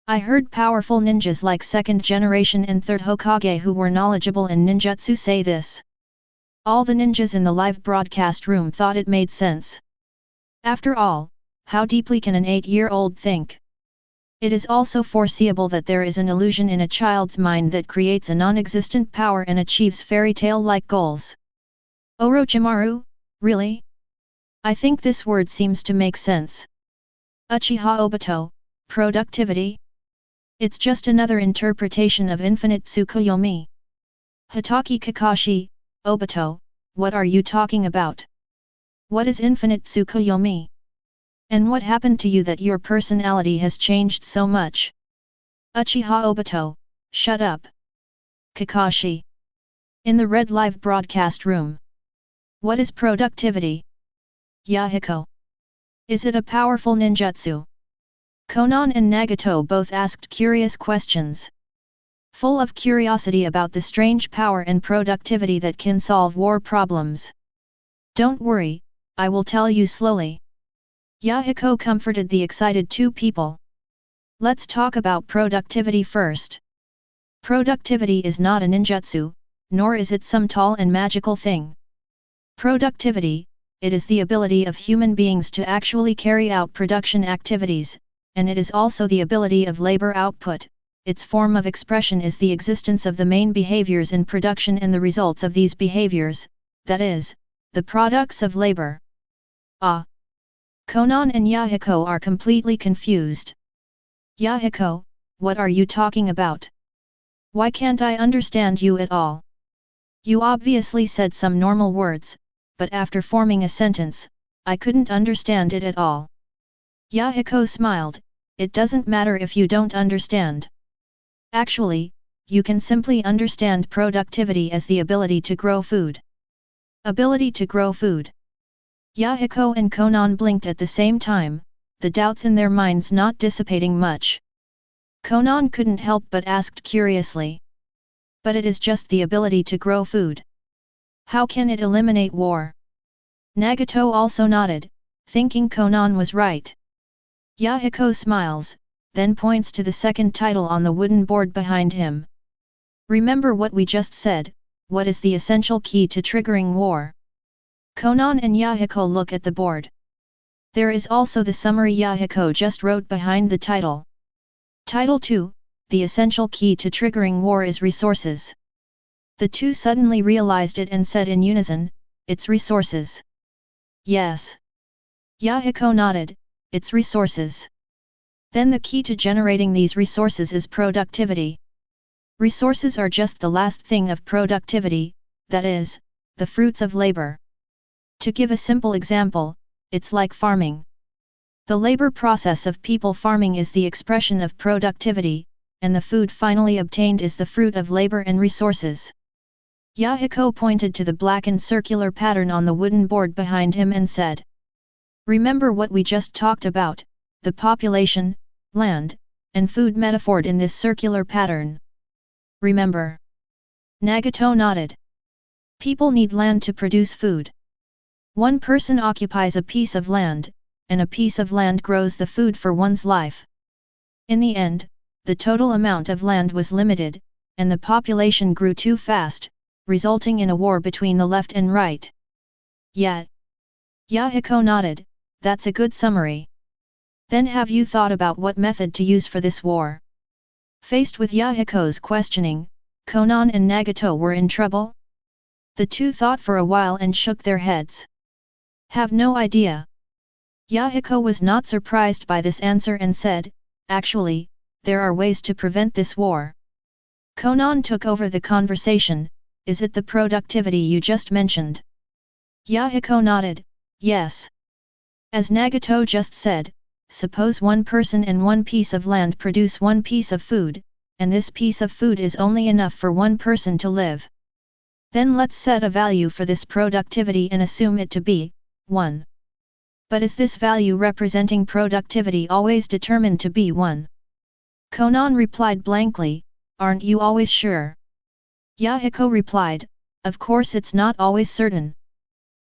I heard powerful ninjas like second generation and third Hokage who were knowledgeable in ninjutsu say this. All the ninjas in the live broadcast room thought it made sense. After all, how deeply can an 8-year-old think? It is also foreseeable that there is an illusion in a child's mind that creates a non-existent power and achieves fairy tale-like goals. Orochimaru, really? I think this word seems to make sense. Uchiha Obito, productivity? It's just another interpretation of infinite Tsukuyomi. Hitaki Kakashi, Obito, what are you talking about? What is infinite Tsukuyomi? And what happened to you that your personality has changed so much? Uchiha Obito, shut up. Kakashi. In the red live broadcast room. What is productivity? Yahiko. Is it a powerful ninjutsu? Konan and Nagato both asked curious questions, full of curiosity about the strange power and productivity that can solve war problems. Don't worry, I will tell you slowly. Yahiko comforted the excited two people. Let's talk about productivity first. Productivity is not a ninjutsu, nor is it some tall and magical thing. Productivity, it is the ability of human beings to actually carry out production activities, and it is also the ability of labor output. Its form of expression is the existence of the main behaviors in production and the results of these behaviors, that is, the products of labor. Ah! Konan and Yahiko are completely confused. Yahiko, what are you talking about? Why can't I understand you at all? You obviously said some normal words, but after forming a sentence, I couldn't understand it at all. Yahiko smiled. It doesn't matter if you don't understand. Actually, you can simply understand productivity as the ability to grow food. Ability to grow food. Yahiko and Konan blinked at the same time, the doubts in their minds not dissipating much. Konan couldn't help but asked curiously. But it is just the ability to grow food. How can it eliminate war? Nagato also nodded, thinking Konan was right. Yahiko smiles, then points to the second title on the wooden board behind him. Remember what we just said, what is the essential key to triggering war? Konan and Yahiko look at the board. There is also the summary Yahiko just wrote behind the title. Title 2, the essential key to triggering war is resources. The two suddenly realized it and said in unison, it's resources. Yes. Yahiko nodded, it's resources. Then the key to generating these resources is productivity. Resources are just the last thing of productivity, that is, the fruits of labor. To give a simple example, it's like farming. The labor process of people farming is the expression of productivity, and the food finally obtained is the fruit of labor and resources. Yahiko pointed to the blackened circular pattern on the wooden board behind him and said, remember what we just talked about, the population, land, and food metaphored in this circular pattern. Remember? Nagato nodded. People need land to produce food. One person occupies a piece of land, and a piece of land grows the food for one's life. In the end, the total amount of land was limited, and the population grew too fast, resulting in a war between the left and right. Yet, Yahiko nodded, that's a good summary. Then have you thought about what method to use for this war? Faced with Yahiko's questioning, Konan and Nagato were in trouble. The two thought for a while and shook their heads. Have no idea. Yahiko was not surprised by this answer and said, actually, there are ways to prevent this war. Konan took over the conversation, is it the productivity you just mentioned? Yahiko nodded, yes. As Nagato just said, suppose one person and one piece of land produce one piece of food, and this piece of food is only enough for one person to live. Then let's set a value for this productivity and assume it to be 1. But is this value representing productivity always determined to be 1? Konan replied blankly, aren't you always sure? Yahiko replied, of course it's not always certain.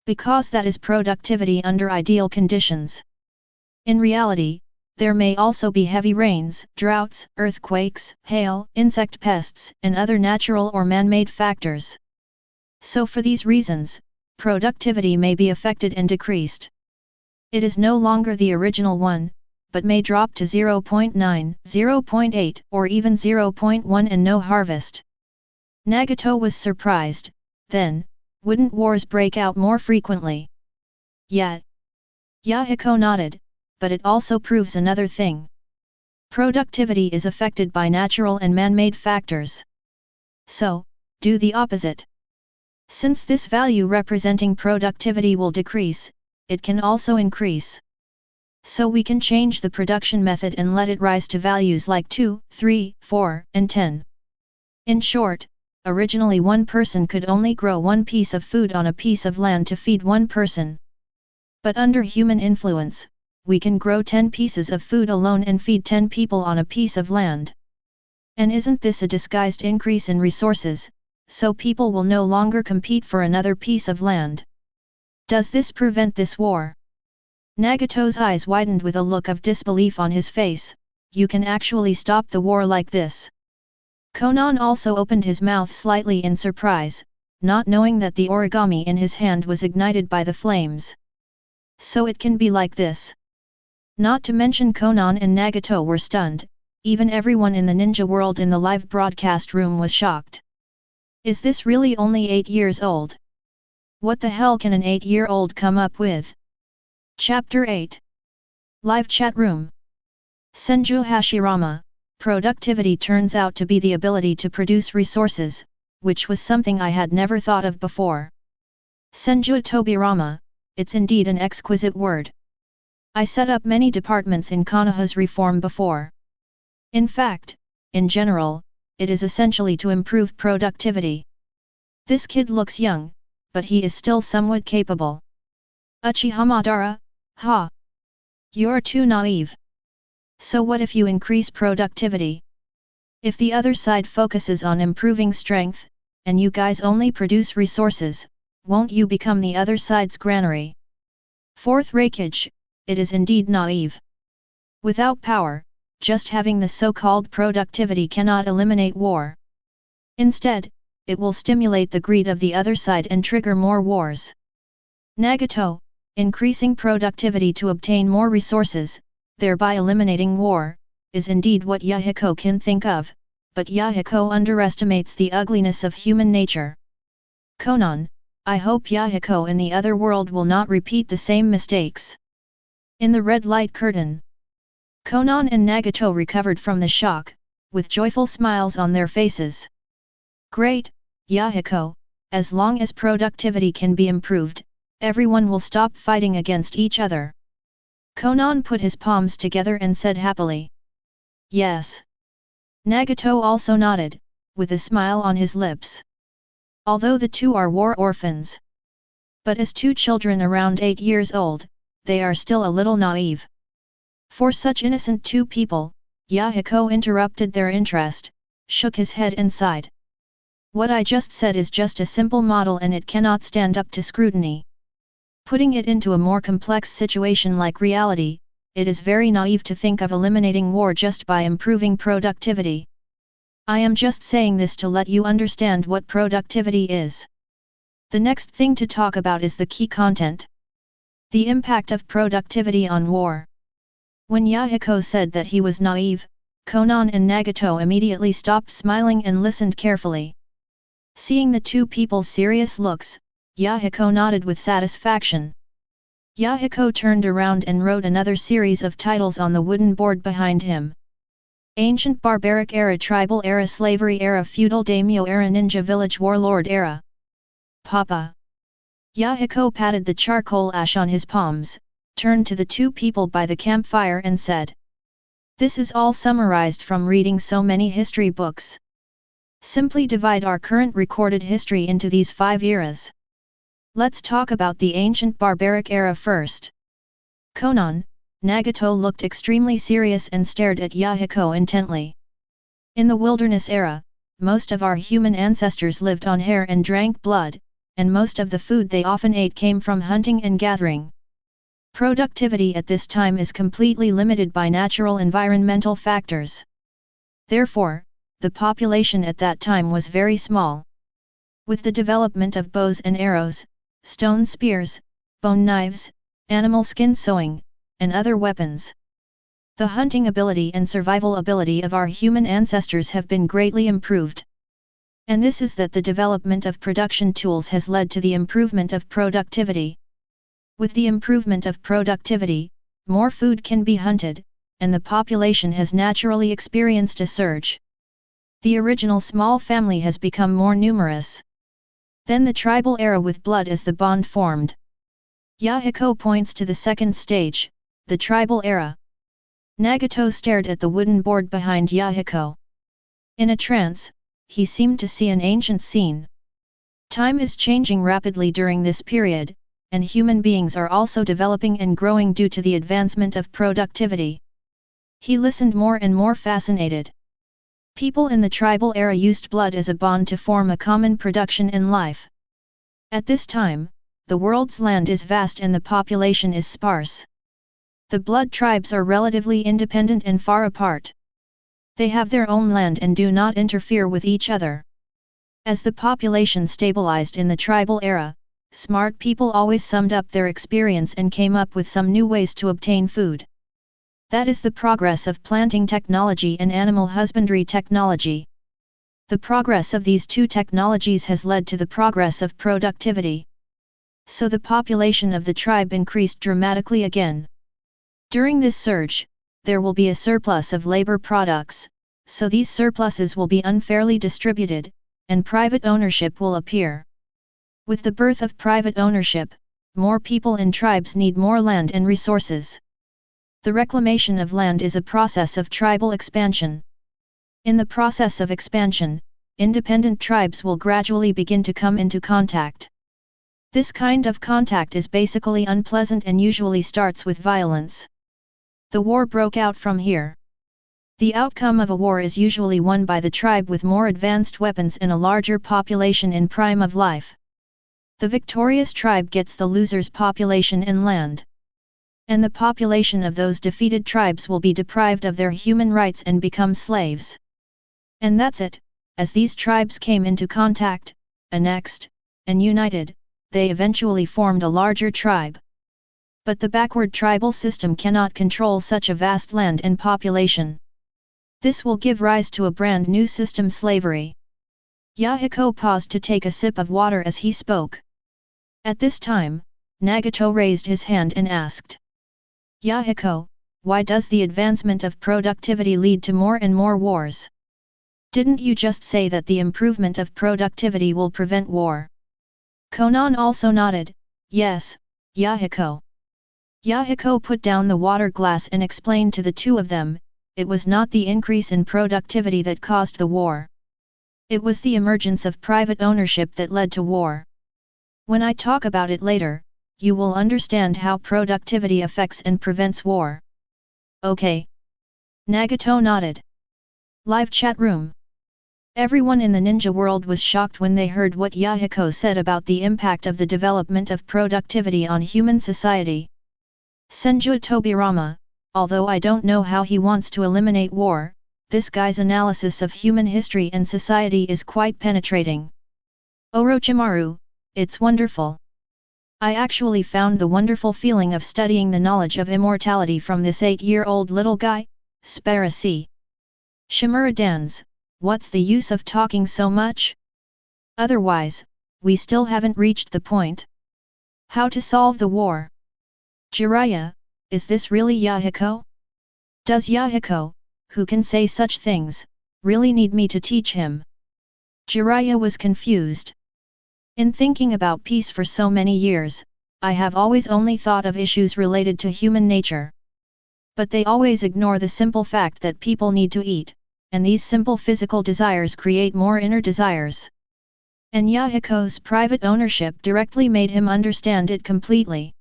Because that is productivity under ideal conditions. In reality, there may also be heavy rains, droughts, earthquakes, hail, insect pests, and other natural or man-made factors. So for these reasons, productivity may be affected and decreased. It is no longer the original 1, but may drop to 0.9, 0.8, or even 0.1 and no harvest. Nagato was surprised, then, wouldn't wars break out more frequently? Yet. Yahiko nodded, but it also proves another thing. Productivity is affected by natural and man-made factors. So, do the opposite. Since this value representing productivity will decrease, it can also increase. So we can change the production method and let it rise to values like 2, 3, 4, and 10. In short, originally one person could only grow one piece of food on a piece of land to feed one person. But under human influence, we can grow 10 pieces of food alone and feed 10 people on a piece of land. And isn't this a disguised increase in resources, so people will no longer compete for another piece of land? Does this prevent this war? Nagato's eyes widened with a look of disbelief on his face. You can actually stop the war like this? Konan also opened his mouth slightly in surprise, not knowing that the origami in his hand was ignited by the flames. So it can be like this. Not to mention Konan and Nagato were stunned, even everyone in the ninja world in the live broadcast room was shocked. Is this really only 8 years old? What the hell can an 8-year-old come up with? Chapter 8. Live Chat Room. Senju Hashirama, productivity turns out to be the ability to produce resources, which was something I had never thought of before. Senju Tobirama, it's indeed an exquisite word. I set up many departments in Konoha's reform before. In fact, in general, it is essentially to improve productivity. This kid looks young, but he is still somewhat capable. Uchiha Madara, ha! You're too naive. So what if you increase productivity? If the other side focuses on improving strength, and you guys only produce resources, won't you become the other side's granary? Fourth Reikage, it is indeed naive. Without power, just having the so-called productivity cannot eliminate war. Instead, it will stimulate the greed of the other side and trigger more wars. Nagato, increasing productivity to obtain more resources, thereby eliminating war, is indeed what Yahiko can think of, but Yahiko underestimates the ugliness of human nature. Konan, I hope Yahiko in the other world will not repeat the same mistakes. In the red light curtain, Konan and Nagato recovered from the shock, with joyful smiles on their faces. Great, Yahiko, as long as productivity can be improved, everyone will stop fighting against each other. Konan put his palms together and said happily. Yes. Nagato also nodded, with a smile on his lips. Although the two are war orphans. But as two children around 8 years old, they are still a little naive. For such innocent two people, Yahiko interrupted their interest, shook his head and sighed. What I just said is just a simple model and it cannot stand up to scrutiny. Putting it into a more complex situation like reality, it is very naive to think of eliminating war just by improving productivity. I am just saying this to let you understand what productivity is. The next thing to talk about is the key content. The impact of productivity on war. When Yahiko said that he was naive, Konan and Nagato immediately stopped smiling and listened carefully. Seeing the two people's serious looks, Yahiko nodded with satisfaction. Yahiko turned around and wrote another series of titles on the wooden board behind him. Ancient Barbaric Era, Tribal Era, Slavery Era, Feudal Daimyo Era, Ninja Village, Warlord Era. Papa. Yahiko patted the charcoal ash on his palms, turned to the two people by the campfire and said. This is all summarized from reading so many history books. Simply divide our current recorded history into these 5 eras. Let's talk about the ancient barbaric era first. Konan, Nagato looked extremely serious and stared at Yahiko intently. In the wilderness era, most of our human ancestors lived on hair and drank blood, and most of the food they often ate came from hunting and gathering. Productivity at this time is completely limited by natural environmental factors. Therefore, the population at that time was very small. With the development of bows and arrows, stone spears, bone knives, animal skin sewing, and other weapons, the hunting ability and survival ability of our human ancestors have been greatly improved. And this is that the development of production tools has led to the improvement of productivity. With the improvement of productivity, more food can be hunted, and the population has naturally experienced a surge. The original small family has become more numerous. Then the tribal era with blood as the bond formed. Yahiko points to the second stage, the tribal era. Nagato stared at the wooden board behind Yahiko. In a trance, he seemed to see an ancient scene. Time is changing rapidly during this period, and human beings are also developing and growing due to the advancement of productivity. He listened more and more fascinated. People in the tribal era used blood as a bond to form a common production in life. At this time, the world's land is vast and the population is sparse. The blood tribes are relatively independent and far apart. They have their own land and do not interfere with each other. As the population stabilized in the tribal era, smart people always summed up their experience and came up with some new ways to obtain food. That is the progress of planting technology and animal husbandry technology. The progress of these two technologies has led to the progress of productivity. So the population of the tribe increased dramatically again. During this surge, there will be a surplus of labor products, so these surpluses will be unfairly distributed, and private ownership will appear. With the birth of private ownership, more people in tribes need more land and resources. The reclamation of land is a process of tribal expansion. In the process of expansion, independent tribes will gradually begin to come into contact. This kind of contact is basically unpleasant and usually starts with violence. The war broke out from here. The outcome of a war is usually won by the tribe with more advanced weapons and a larger population in prime of life. The victorious tribe gets the loser's population and land. And the population of those defeated tribes will be deprived of their human rights and become slaves. And that's it, as these tribes came into contact, annexed, and united, they eventually formed a larger tribe. But the backward tribal system cannot control such a vast land and population. This will give rise to a brand new system: slavery. Yahiko paused to take a sip of water as he spoke. At this time, Nagato raised his hand and asked, Yahiko, why does the advancement of productivity lead to more and more wars? Didn't you just say that the improvement of productivity will prevent war? Konan also nodded, yes, Yahiko. Yahiko put down the water glass and explained to the two of them, it was not the increase in productivity that caused the war. It was the emergence of private ownership that led to war. When I talk about it later, you will understand how productivity affects and prevents war. Okay. Nagato nodded. Live chat room. Everyone in the ninja world was shocked when they heard what Yahiko said about the impact of the development of productivity on human society. Senju Tobirama, although I don't know how he wants to eliminate war, this guy's analysis of human history and society is quite penetrating. Orochimaru, it's wonderful. I actually found the wonderful feeling of studying the knowledge of immortality from this 8-year-old little guy, Sparasi. Shimura Dans, what's the use of talking so much? Otherwise, we still haven't reached the point. How to solve the war? Jiraiya, is this really Yahiko? Does Yahiko, who can say such things, really need me to teach him? Jiraiya was confused. In thinking about peace for so many years, I have always only thought of issues related to human nature. But they always ignore the simple fact that people need to eat, and these simple physical desires create more inner desires. And Yahiko's private ownership directly made him understand it completely.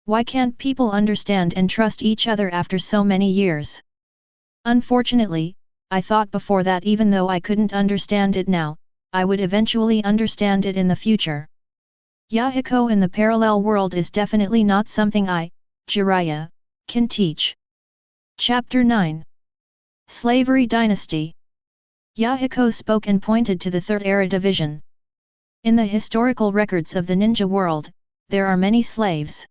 Why can't people understand and trust each other after so many years? Unfortunately, I thought before that even though I couldn't understand it now, I would eventually understand it in the future. Yahiko in the parallel world is definitely not something I, Jiraiya, can teach. Chapter 9. Slavery Dynasty. Yahiko spoke and pointed to the Third Era Division. In the historical records of the ninja world, there are many slaves.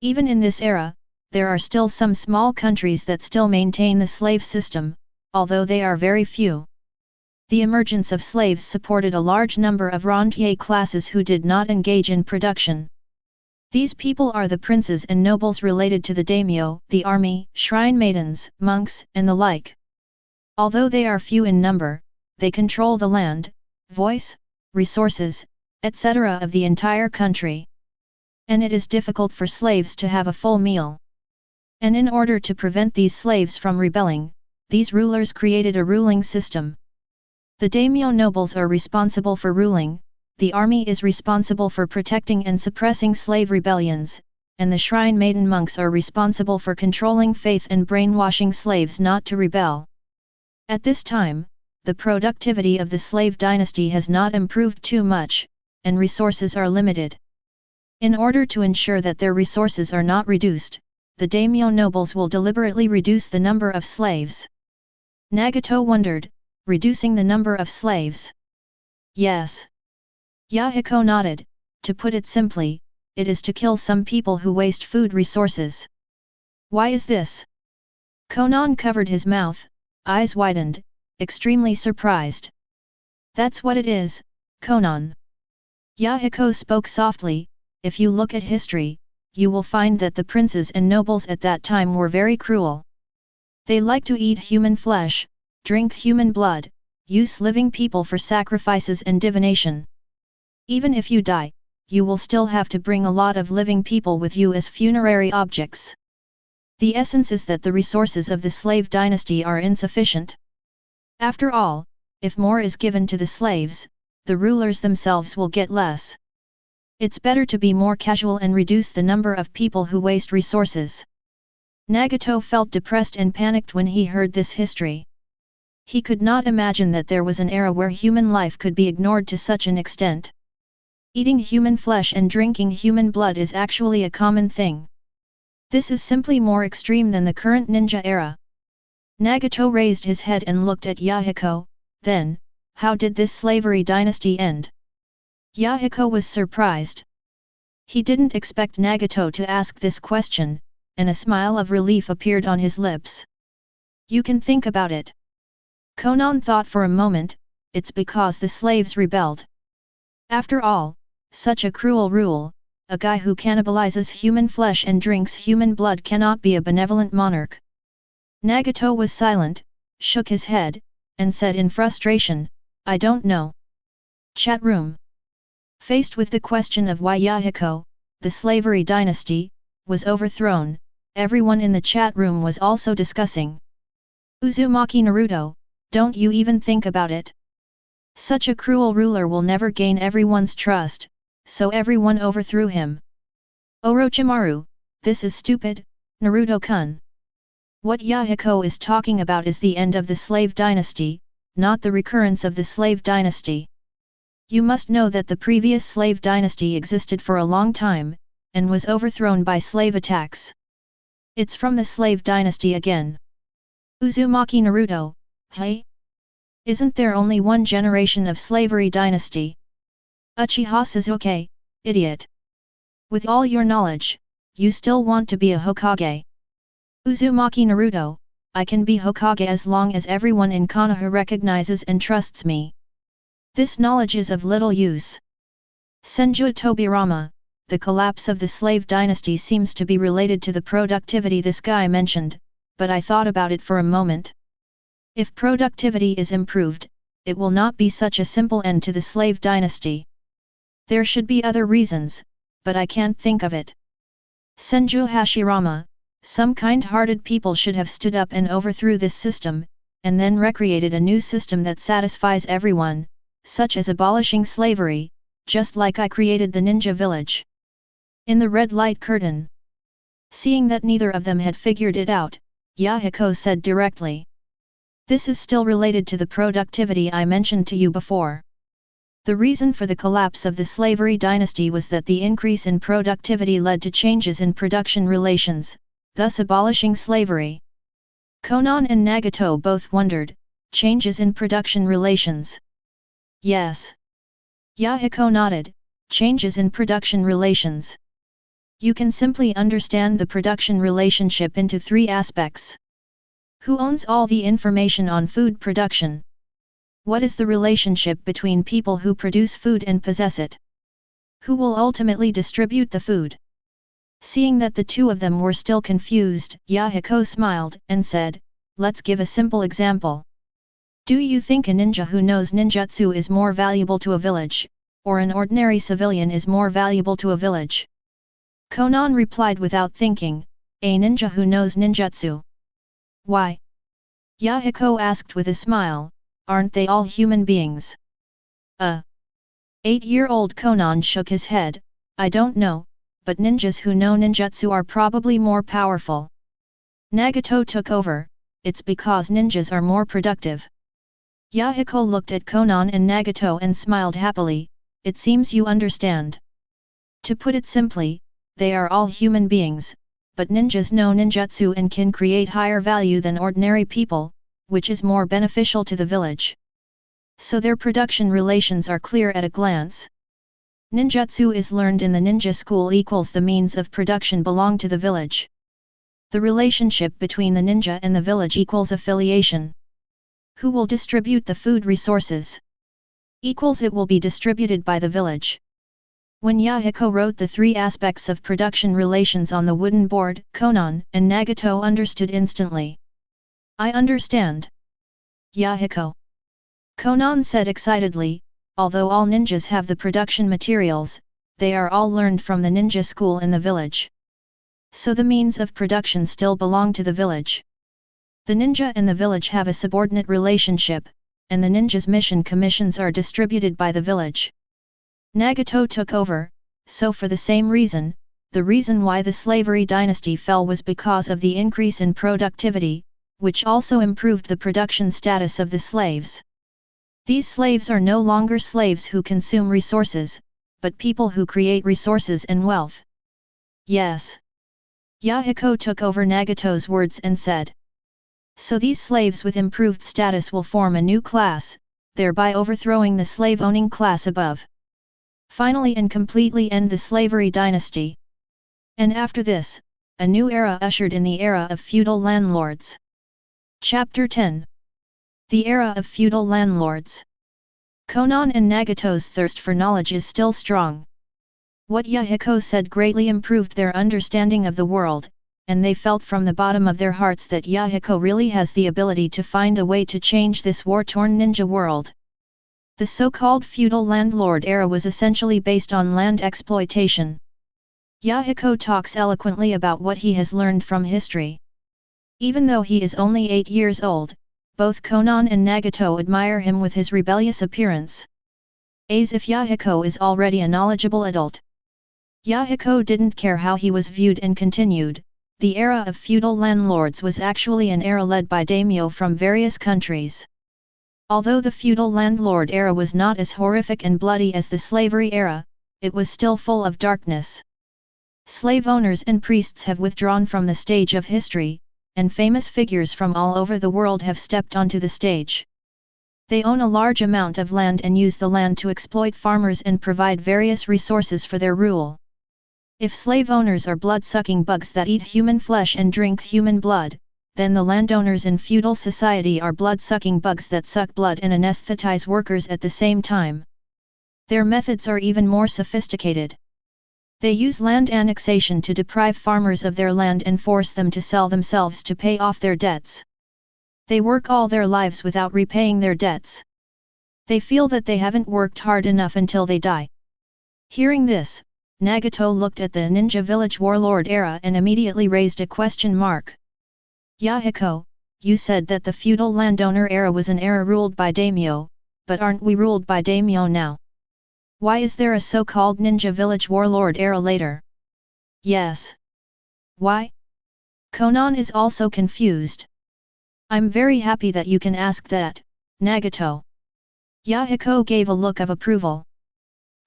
Even in this era, there are still some small countries that still maintain the slave system, although they are very few. The emergence of slaves supported a large number of rentier classes who did not engage in production. These people are the princes and nobles related to the daimyo, the army, shrine maidens, monks, and the like. Although they are few in number, they control the land, voice, resources, etc. of the entire country. And it is difficult for slaves to have a full meal. And in order to prevent these slaves from rebelling, these rulers created a ruling system. The daimyo nobles are responsible for ruling, the army is responsible for protecting and suppressing slave rebellions, and the shrine maiden monks are responsible for controlling faith and brainwashing slaves not to rebel. At this time, the productivity of the slave dynasty has not improved too much, and resources are limited. In order to ensure that their resources are not reduced, the daimyo nobles will deliberately reduce the number of slaves. Nagato wondered, reducing the number of slaves? Yes. Yahiko nodded, to put it simply, it is to kill some people who waste food resources. Why is this? Konan covered his mouth, eyes widened, extremely surprised. That's what it is, Konan. Yahiko spoke softly, if you look at history, you will find that the princes and nobles at that time were very cruel. They liked to eat human flesh, drink human blood, use living people for sacrifices and divination. Even if you die, you will still have to bring a lot of living people with you as funerary objects. The essence is that the resources of the slave dynasty are insufficient. After all, if more is given to the slaves, the rulers themselves will get less. It's better to be more casual and reduce the number of people who waste resources. Nagato felt depressed and panicked when he heard this history. He could not imagine that there was an era where human life could be ignored to such an extent. Eating human flesh and drinking human blood is actually a common thing. This is simply more extreme than the current ninja era. Nagato raised his head and looked at Yahiko, then, how did this slavery dynasty end? Yahiko was surprised. He didn't expect Nagato to ask this question, and a smile of relief appeared on his lips. You can think about it. Konan thought for a moment, it's because the slaves rebelled. After all, such a cruel rule, a guy who cannibalizes human flesh and drinks human blood cannot be a benevolent monarch. Nagato was silent, shook his head, and said in frustration, I don't know. Chat room. Faced with the question of why Yahiko, the slavery dynasty, was overthrown, everyone in the chat room was also discussing. Uzumaki Naruto, don't you even think about it? Such a cruel ruler will never gain everyone's trust, so everyone overthrew him. Orochimaru, this is stupid, Naruto-kun. What Yahiko is talking about is the end of the slave dynasty, not the recurrence of the slave dynasty. You must know that the previous slave dynasty existed for a long time, and was overthrown by slave attacks. It's from the slave dynasty again. Uzumaki Naruto, hey? Isn't there only one generation of slavery dynasty? Uchiha Sasuke, idiot. With all your knowledge, you still want to be a Hokage. Uzumaki Naruto, I can be Hokage as long as everyone in Konoha recognizes and trusts me. This knowledge is of little use. Senju Tobirama, the collapse of the slave dynasty seems to be related to the productivity this guy mentioned, but I thought about it for a moment. If productivity is improved, it will not be such a simple end to the slave dynasty. There should be other reasons, but I can't think of it. Senju Hashirama, some kind-hearted people should have stood up and overthrew this system, and then recreated a new system that satisfies everyone, such as abolishing slavery, just like I created the ninja village. In the red light curtain. Seeing that neither of them had figured it out, Yahiko said directly. This is still related to the productivity I mentioned to you before. The reason for the collapse of the slavery dynasty was that the increase in productivity led to changes in production relations, thus abolishing slavery. Konan and Nagato both wondered, changes in production relations. Yes. Yahiko nodded, changes in production relations. You can simply understand the production relationship into three aspects. Who owns all the information on food production? What is the relationship between people who produce food and possess it? Who will ultimately distribute the food? Seeing that the two of them were still confused, Yahiko smiled and said, let's give a simple example. Do you think a ninja who knows ninjutsu is more valuable to a village, or an ordinary civilian is more valuable to a village? Konan replied without thinking, a ninja who knows ninjutsu. Why? Yahiko asked with a smile, aren't they all human beings? 8-year-old Konan shook his head. I don't know, but ninjas who know ninjutsu are probably more powerful. Nagato took over, it's because ninjas are more productive. Yahiko looked at Konan and Nagato and smiled happily, it seems you understand. To put it simply, they are all human beings, but ninjas know ninjutsu and can create higher value than ordinary people, which is more beneficial to the village. So their production relations are clear at a glance. Ninjutsu is learned in the ninja school equals the means of production belong to the village. The relationship between the ninja and the village equals affiliation. Who will distribute the food resources? Equals it will be distributed by the village. When Yahiko wrote the 3 aspects of production relations on the wooden board, Konan and Nagato understood instantly. I understand. Yahiko. Konan said excitedly, although all ninjas have the production materials, they are all learned from the ninja school in the village. So the means of production still belong to the village. The ninja and the village have a subordinate relationship, and the ninja's mission commissions are distributed by the village. Nagato took over, so for the same reason, the reason why the slavery dynasty fell was because of the increase in productivity, which also improved the production status of the slaves. These slaves are no longer slaves who consume resources, but people who create resources and wealth. Yes. Yahiko took over Nagato's words and said. So these slaves with improved status will form a new class, thereby overthrowing the slave-owning class above. Finally and completely end the slavery dynasty. And after this, a new era ushered in the era of feudal landlords. Chapter 10. The era of feudal landlords. Konan and Nagato's thirst for knowledge is still strong. What Yahiko said greatly improved their understanding of the world, and they felt from the bottom of their hearts that Yahiko really has the ability to find a way to change this war-torn ninja world. The so-called feudal landlord era was essentially based on land exploitation. Yahiko talks eloquently about what he has learned from history. Even though he is only 8 years old, both Konan and Nagato admire him with his rebellious appearance. As if Yahiko is already a knowledgeable adult. Yahiko didn't care how he was viewed and continued, the era of feudal landlords was actually an era led by daimyo from various countries. Although the feudal landlord era was not as horrific and bloody as the slavery era, it was still full of darkness. Slave owners and priests have withdrawn from the stage of history, and famous figures from all over the world have stepped onto the stage. They own a large amount of land and use the land to exploit farmers and provide various resources for their rule. If slave owners are blood-sucking bugs that eat human flesh and drink human blood, then the landowners in feudal society are blood-sucking bugs that suck blood and anesthetize workers at the same time. Their methods are even more sophisticated. They use land annexation to deprive farmers of their land and force them to sell themselves to pay off their debts. They work all their lives without repaying their debts. They feel that they haven't worked hard enough until they die. Hearing this, Nagato looked at the ninja village warlord era and immediately raised a question mark. Yahiko, you said that the feudal landowner era was an era ruled by daimyo, but aren't we ruled by daimyo now? Why is there a so-called ninja village warlord era later? Yes. Why? Konan is also confused. I'm very happy that you can ask that, Nagato. Yahiko gave a look of approval.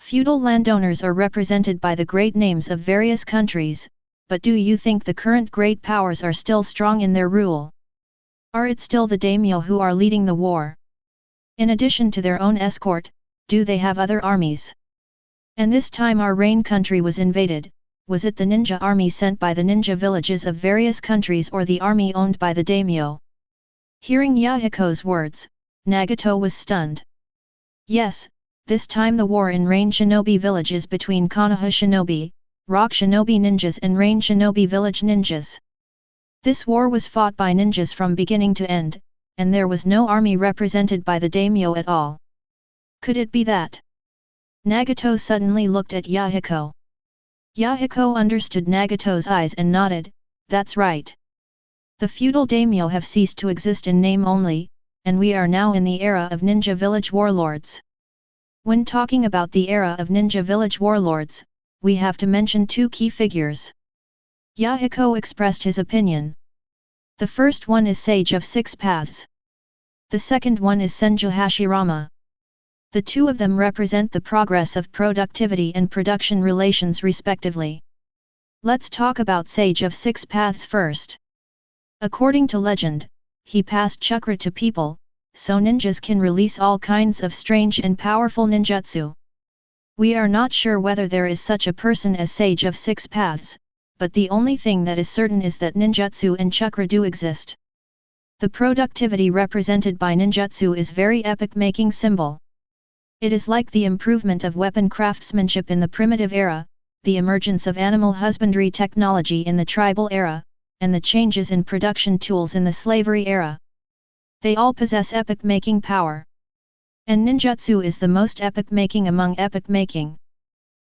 Feudal landowners are represented by the great names of various countries, but do you think the current great powers are still strong in their rule? Are it still the daimyo who are leading the war? In addition to their own escort, do they have other armies? And this time our rain country was invaded, was it the ninja army sent by the ninja villages of various countries or the army owned by the daimyo? Hearing Yahiko's words, Nagato was stunned. Yes, this time the war in rain shinobi villages between Konoha shinobi, rock shinobi ninjas and rain shinobi village ninjas. This war was fought by ninjas from beginning to end, and there was no army represented by the daimyo at all. Could it be that? Nagato suddenly looked at Yahiko. Yahiko understood Nagato's eyes and nodded, that's right. The feudal daimyo have ceased to exist in name only, and we are now in the era of ninja village warlords. When talking about the era of ninja village warlords, we have to mention two key figures. Yahiko expressed his opinion. The first one is Sage of Six Paths. The second one is Senju Hashirama. The two of them represent the progress of productivity and production relations respectively. Let's talk about Sage of Six Paths first. According to legend, he passed chakra to people, so ninjas can release all kinds of strange and powerful ninjutsu. We are not sure whether there is such a person as Sage of Six Paths, but the only thing that is certain is that ninjutsu and chakra do exist. The productivity represented by ninjutsu is very epoch-making symbol. It is like the improvement of weapon craftsmanship in the primitive era, the emergence of animal husbandry technology in the tribal era, and the changes in production tools in the slavery era. They all possess epoch-making power. And ninjutsu is the most epoch-making among epoch-making.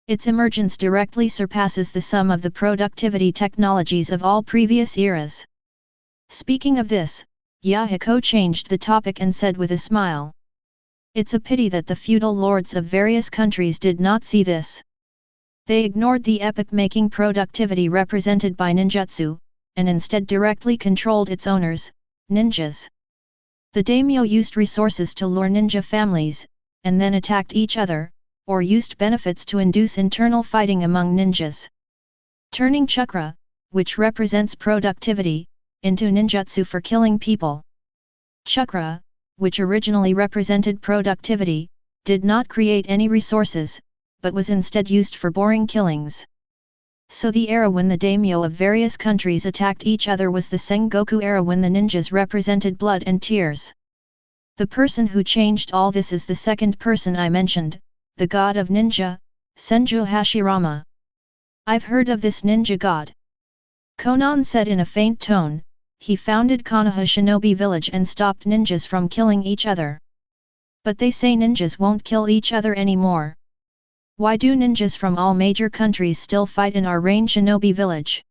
Its emergence directly surpasses the sum of the productivity technologies of all previous eras. Speaking of this, Yahiko changed the topic and said with a smile, "It's a pity that the feudal lords of various countries did not see this. They ignored the epoch-making productivity represented by ninjutsu, and instead directly controlled its owners, ninjas. The daimyo used resources to lure ninja families, and then attacked each other, or used benefits to induce internal fighting among ninjas. Turning chakra, which represents productivity, into ninjutsu for killing people. Chakra, which originally represented productivity, did not create any resources, but was instead used for boring killings. So the era when the daimyo of various countries attacked each other was the Sengoku era when the ninjas represented blood and tears. The person who changed all this is the second person I mentioned, the god of ninja, Senju Hashirama. I've heard of this ninja god. Konan said in a faint tone. He founded Konoha shinobi village and stopped ninjas from killing each other. But they say ninjas won't kill each other anymore. Why do ninjas from all major countries still fight in our Rain Shinobi village?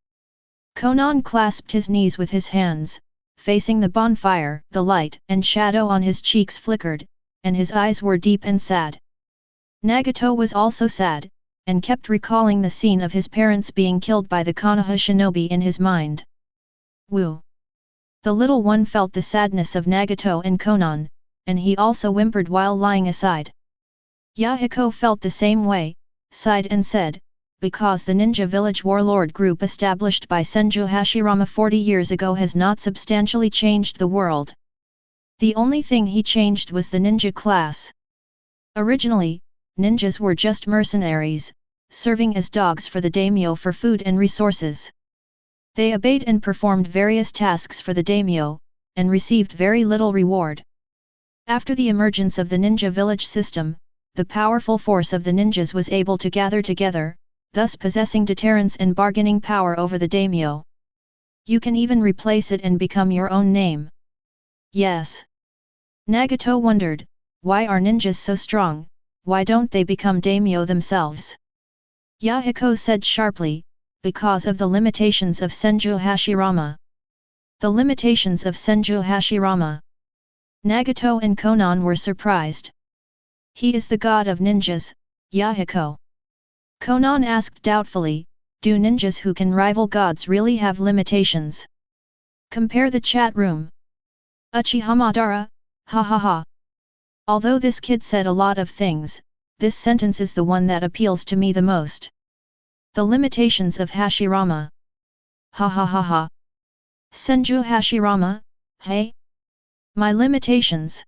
Konan clasped his knees with his hands, facing the bonfire. The light and shadow on his cheeks flickered, and his eyes were deep and sad. Nagato was also sad, and kept recalling the scene of his parents being killed by the Konoha shinobi in his mind. Woo! The little one felt the sadness of Nagato and Konan, and he also whimpered while lying aside. Yahiko felt the same way, sighed and said, because the ninja village warlord group established by Senju Hashirama 40 years ago has not substantially changed the world. The only thing he changed was the ninja class. Originally, ninjas were just mercenaries, serving as dogs for the daimyo for food and resources. They obeyed and performed various tasks for the daimyo, and received very little reward. After the emergence of the ninja village system, the powerful force of the ninjas was able to gather together, thus possessing deterrence and bargaining power over the daimyo. You can even replace it and become your own name. Yes. Nagato wondered, why are ninjas so strong, why don't they become daimyo themselves? Yahiko said sharply, because of the limitations of Senju Hashirama. The limitations of Senju Hashirama. Nagato and Konan were surprised. He is the god of ninjas, Yahiko. Konan asked doubtfully, do ninjas who can rival gods really have limitations? Compare the chat room. Uchiha Madara, ha ha ha. Although this kid said a lot of things, this sentence is the one that appeals to me the most. The limitations of Hashirama. Ha ha ha ha. Senju Hashirama, hey? My limitations.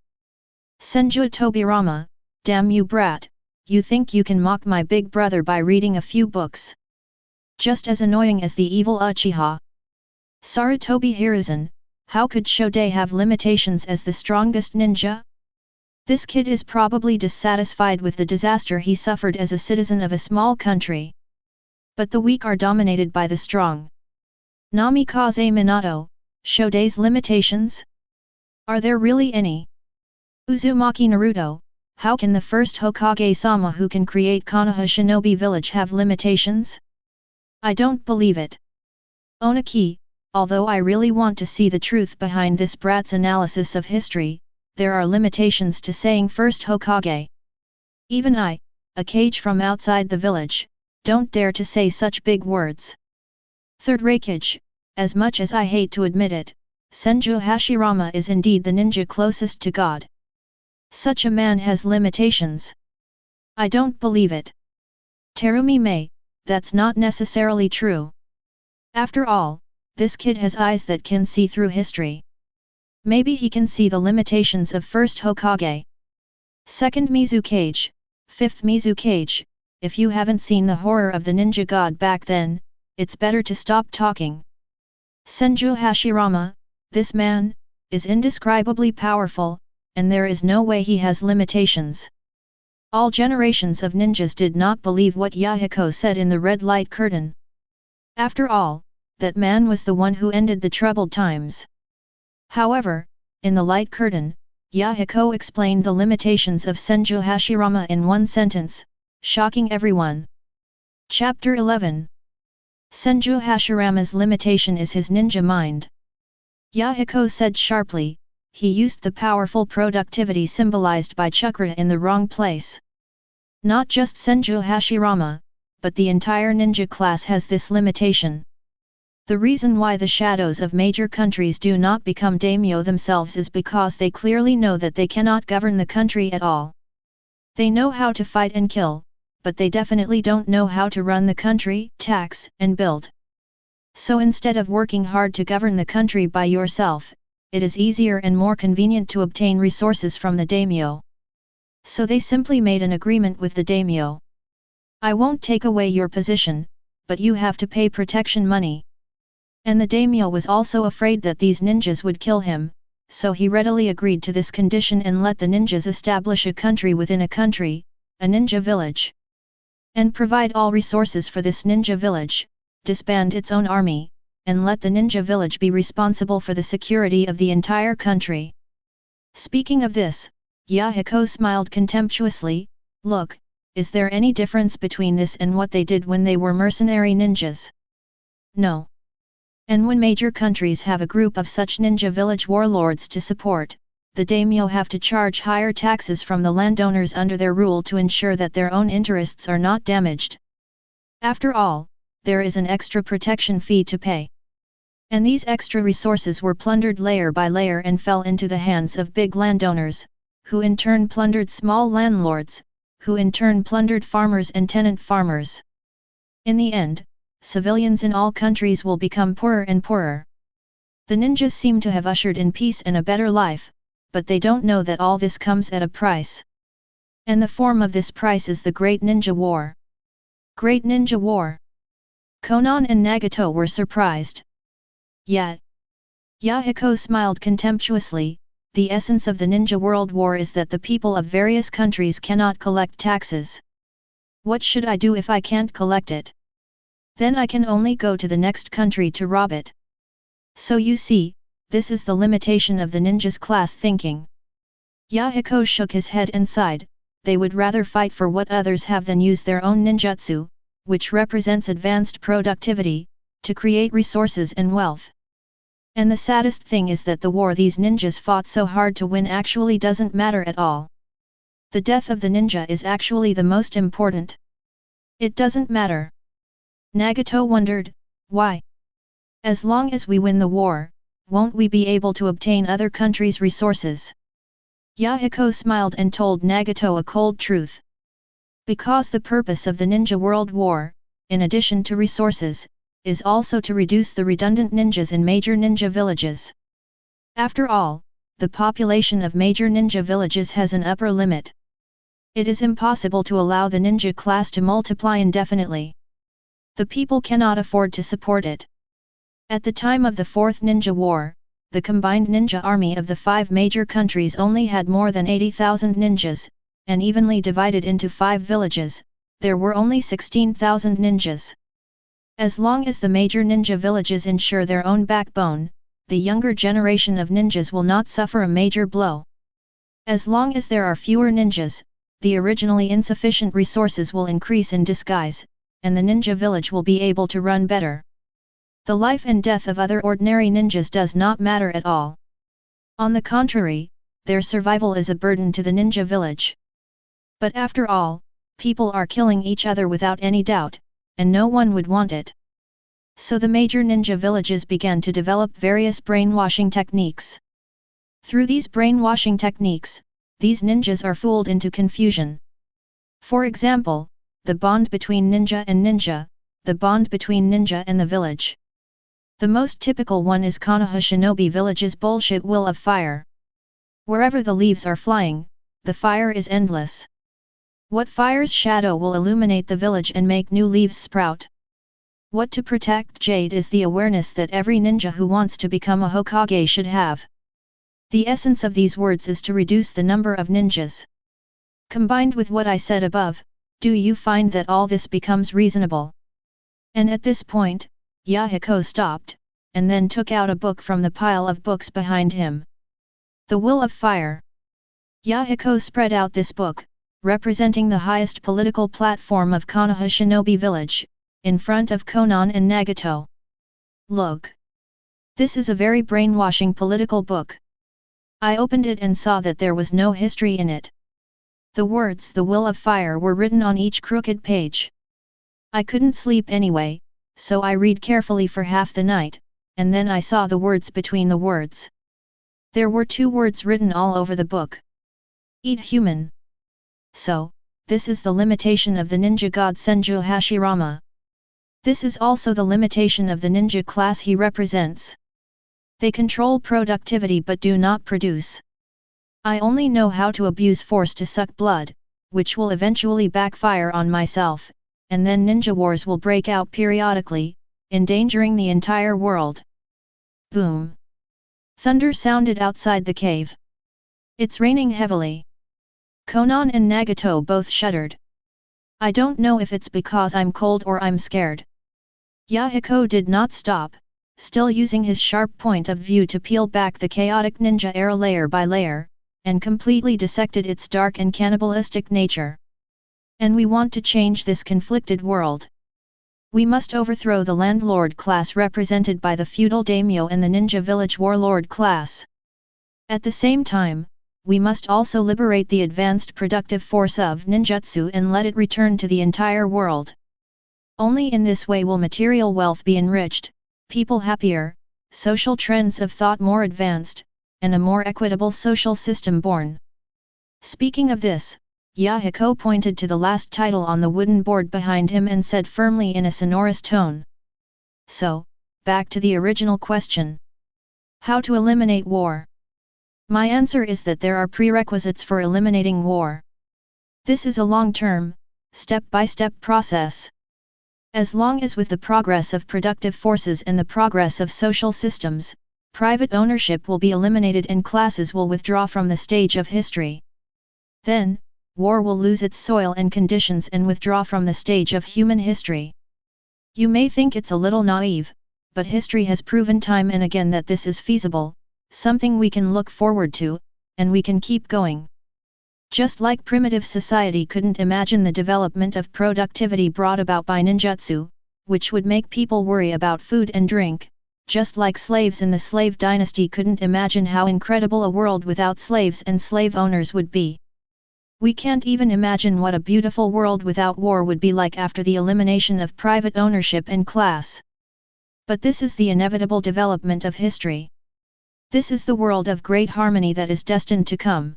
Senju Tobirama, damn you brat, you think you can mock my big brother by reading a few books? Just as annoying as the evil Uchiha. Sarutobi Hiruzen, how could Shodei have limitations as the strongest ninja? This kid is probably dissatisfied with the disaster he suffered as a citizen of a small country. But the weak are dominated by the strong. Namikaze Minato, Shodei's limitations? Are there really any? Uzumaki Naruto, how can the first Hokage-sama who can create Konoha Shinobi Village have limitations? I don't believe it. Onaki, although I really want to see the truth behind this brat's analysis of history, there are limitations to saying first Hokage. Even I, a cage from outside the village, don't dare to say such big words. Third Reikage, as much as I hate to admit it, Senju Hashirama is indeed the ninja closest to God. Such a man has limitations. I don't believe it. Terumi May, that's not necessarily true. After all, this kid has eyes that can see through history. Maybe he can see the limitations of first Hokage. Second Mizukage, fifth Mizukage, if you haven't seen the horror of the ninja god back then, it's better to stop talking. Senju Hashirama, this man, is indescribably powerful, and there is no way he has limitations. All generations of ninjas did not believe what Yahiko said in the red light curtain. After all, that man was the one who ended the troubled times. However, in the light curtain, Yahiko explained the limitations of Senju Hashirama in one sentence, shocking everyone. Chapter 11. Senju Hashirama's limitation is his ninja mind. Yahiko said sharply, he used the powerful productivity symbolized by chakra in the wrong place. Not just Senju Hashirama, but the entire ninja class has this limitation. The reason why the shadows of major countries do not become daimyo themselves is because they clearly know that they cannot govern the country at all. They know how to fight and kill, but they definitely don't know how to run the country, tax, and build. So instead of working hard to govern the country by yourself, it is easier and more convenient to obtain resources from the daimyo. So they simply made an agreement with the daimyo. I won't take away your position, but you have to pay protection money. And the daimyo was also afraid that these ninjas would kill him, so he readily agreed to this condition and let the ninjas establish a country within a country, a ninja village. And provide all resources for this ninja village, disband its own army, and let the ninja village be responsible for the security of the entire country. Speaking of this, Yahiko smiled contemptuously, look, is there any difference between this and what they did when they were mercenary ninjas? No. And when major countries have a group of such ninja village warlords to support, the daimyo have to charge higher taxes from the landowners under their rule to ensure that their own interests are not damaged. After all, there is an extra protection fee to pay. And these extra resources were plundered layer by layer and fell into the hands of big landowners, who in turn plundered small landlords, who in turn plundered farmers and tenant farmers. In the end, civilians in all countries will become poorer and poorer. The ninjas seem to have ushered in peace and a better life, but they don't know that all this comes at a price. And the form of this price is the Great Ninja War. Great Ninja War. Konoha and Nagato were surprised. Yet, Yahiko smiled contemptuously, the essence of the Ninja World War is that the people of various countries cannot collect taxes. What should I do if I can't collect it? Then I can only go to the next country to rob it. So you see, this is the limitation of the ninjas' class thinking. Yahiko shook his head and sighed, they would rather fight for what others have than use their own ninjutsu, which represents advanced productivity, to create resources and wealth. And the saddest thing is that the war these ninjas fought so hard to win actually doesn't matter at all. The death of the ninja is actually the most important. It doesn't matter. Nagato wondered, why? As long as we win the war, won't we be able to obtain other countries' resources? Yahiko smiled and told Nagato a cold truth. Because the purpose of the Ninja World War, in addition to resources, is also to reduce the redundant ninjas in major ninja villages. After all, the population of major ninja villages has an upper limit. It is impossible to allow the ninja class to multiply indefinitely. The people cannot afford to support it. At the time of the Fourth Ninja War, the combined ninja army of the 5 major countries only had more than 80,000 ninjas, and evenly divided into 5 villages, there were only 16,000 ninjas. As long as the major ninja villages ensure their own backbone, the younger generation of ninjas will not suffer a major blow. As long as there are fewer ninjas, the originally insufficient resources will increase in disguise, and the ninja village will be able to run better. The life and death of other ordinary ninjas does not matter at all. On the contrary, their survival is a burden to the ninja village. But after all, people are killing each other without any doubt, and no one would want it. So the major ninja villages began to develop various brainwashing techniques. Through these brainwashing techniques, these ninjas are fooled into confusion. For example, the bond between ninja and ninja, the bond between ninja and the village. The most typical one is Konoha Shinobi Village's bullshit will of fire. Wherever the leaves are flying, the fire is endless. What fire's shadow will illuminate the village and make new leaves sprout? What to protect Jade is the awareness that every ninja who wants to become a Hokage should have. The essence of these words is to reduce the number of ninjas. Combined with what I said above, do you find that all this becomes reasonable? And at this point, Yahiko stopped, and then took out a book from the pile of books behind him. The Will of Fire. Yahiko spread out this book, representing the highest political platform of Konoha Shinobi Village, in front of Konan and Nagato. Look! This is a very brainwashing political book. I opened it and saw that there was no history in it. The words "The Will of Fire" were written on each crooked page. I couldn't sleep anyway, so I read carefully for half the night, and then I saw the words between the words. There were 2 words written all over the book. Eat human. So, this is the limitation of the ninja god Senju Hashirama. This is also the limitation of the ninja class he represents. They control productivity but do not produce. I only know how to abuse force to suck blood, which will eventually backfire on myself, and then ninja wars will break out periodically, endangering the entire world. Boom! Thunder sounded outside the cave. It's raining heavily. Konan and Nagato both shuddered. I don't know if it's because I'm cold or I'm scared. Yahiko did not stop, still using his sharp point of view to peel back the chaotic ninja era layer by layer, and completely dissected its dark and cannibalistic nature. And we want to change this conflicted world. We must overthrow the landlord class represented by the feudal daimyo and the ninja village warlord class. At the same time, we must also liberate the advanced productive force of ninjutsu and let it return to the entire world. Only in this way will material wealth be enriched, people happier, social trends of thought more advanced, and a more equitable social system born. Speaking of this, Yahiko pointed to the last title on the wooden board behind him and said firmly in a sonorous tone. So, back to the original question. How to eliminate war? My answer is that there are prerequisites for eliminating war. This is a long-term, step-by-step process. As long as with the progress of productive forces and the progress of social systems, private ownership will be eliminated and classes will withdraw from the stage of history. Then, war will lose its soil and conditions and withdraw from the stage of human history. You may think it's a little naive, but history has proven time and again that this is feasible, something we can look forward to, and we can keep going. Just like primitive society couldn't imagine the development of productivity brought about by ninjutsu, which would make people worry about food and drink, just like slaves in the slave dynasty couldn't imagine how incredible a world without slaves and slave owners would be. We can't even imagine what a beautiful world without war would be like after the elimination of private ownership and class. But this is the inevitable development of history. This is the world of great harmony that is destined to come.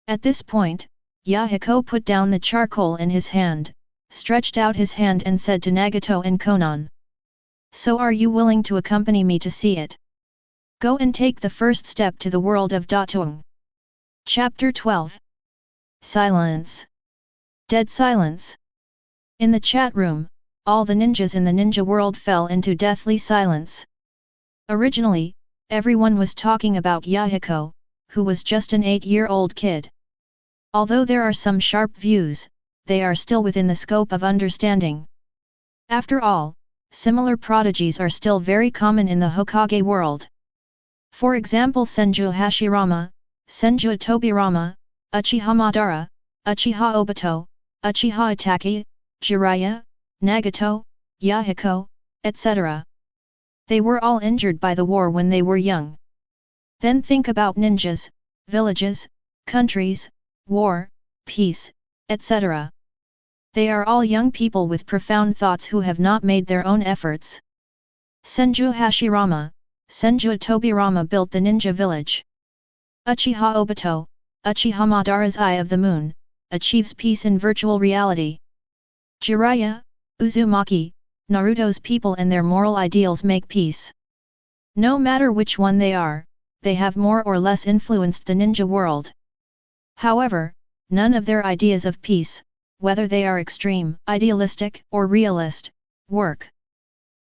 At this point, Yahiko put down the charcoal in his hand, stretched out his hand and said to Nagato and Konan. So are you willing to accompany me to see it? Go and take the first step to the world of Datung. Chapter 12. Silence. Dead silence. In the chat room, all the ninjas in the ninja world fell into deathly silence. Originally, everyone was talking about Yahiko, who was just an 8-year-old kid. Although there are some sharp views, they are still within the scope of understanding. After all, similar prodigies are still very common in the Hokage world. For example, Senju Hashirama, Senju Tobirama, Uchiha Madara, Uchiha Obito, Uchiha Itachi, Jiraiya, Nagato, Yahiko, etc. They were all injured by the war when they were young. Then think about ninjas, villages, countries, war, peace, etc. They are all young people with profound thoughts who have not made their own efforts. Senju Hashirama, Senju Tobirama built the ninja village. Uchiha Obito, Uchiha Madara's Eye of the Moon, achieves peace in virtual reality. Jiraiya, Uzumaki, Naruto's people and their moral ideals make peace. No matter which one they are, they have more or less influenced the ninja world. However, none of their ideas of peace, whether they are extreme, idealistic, or realist, work.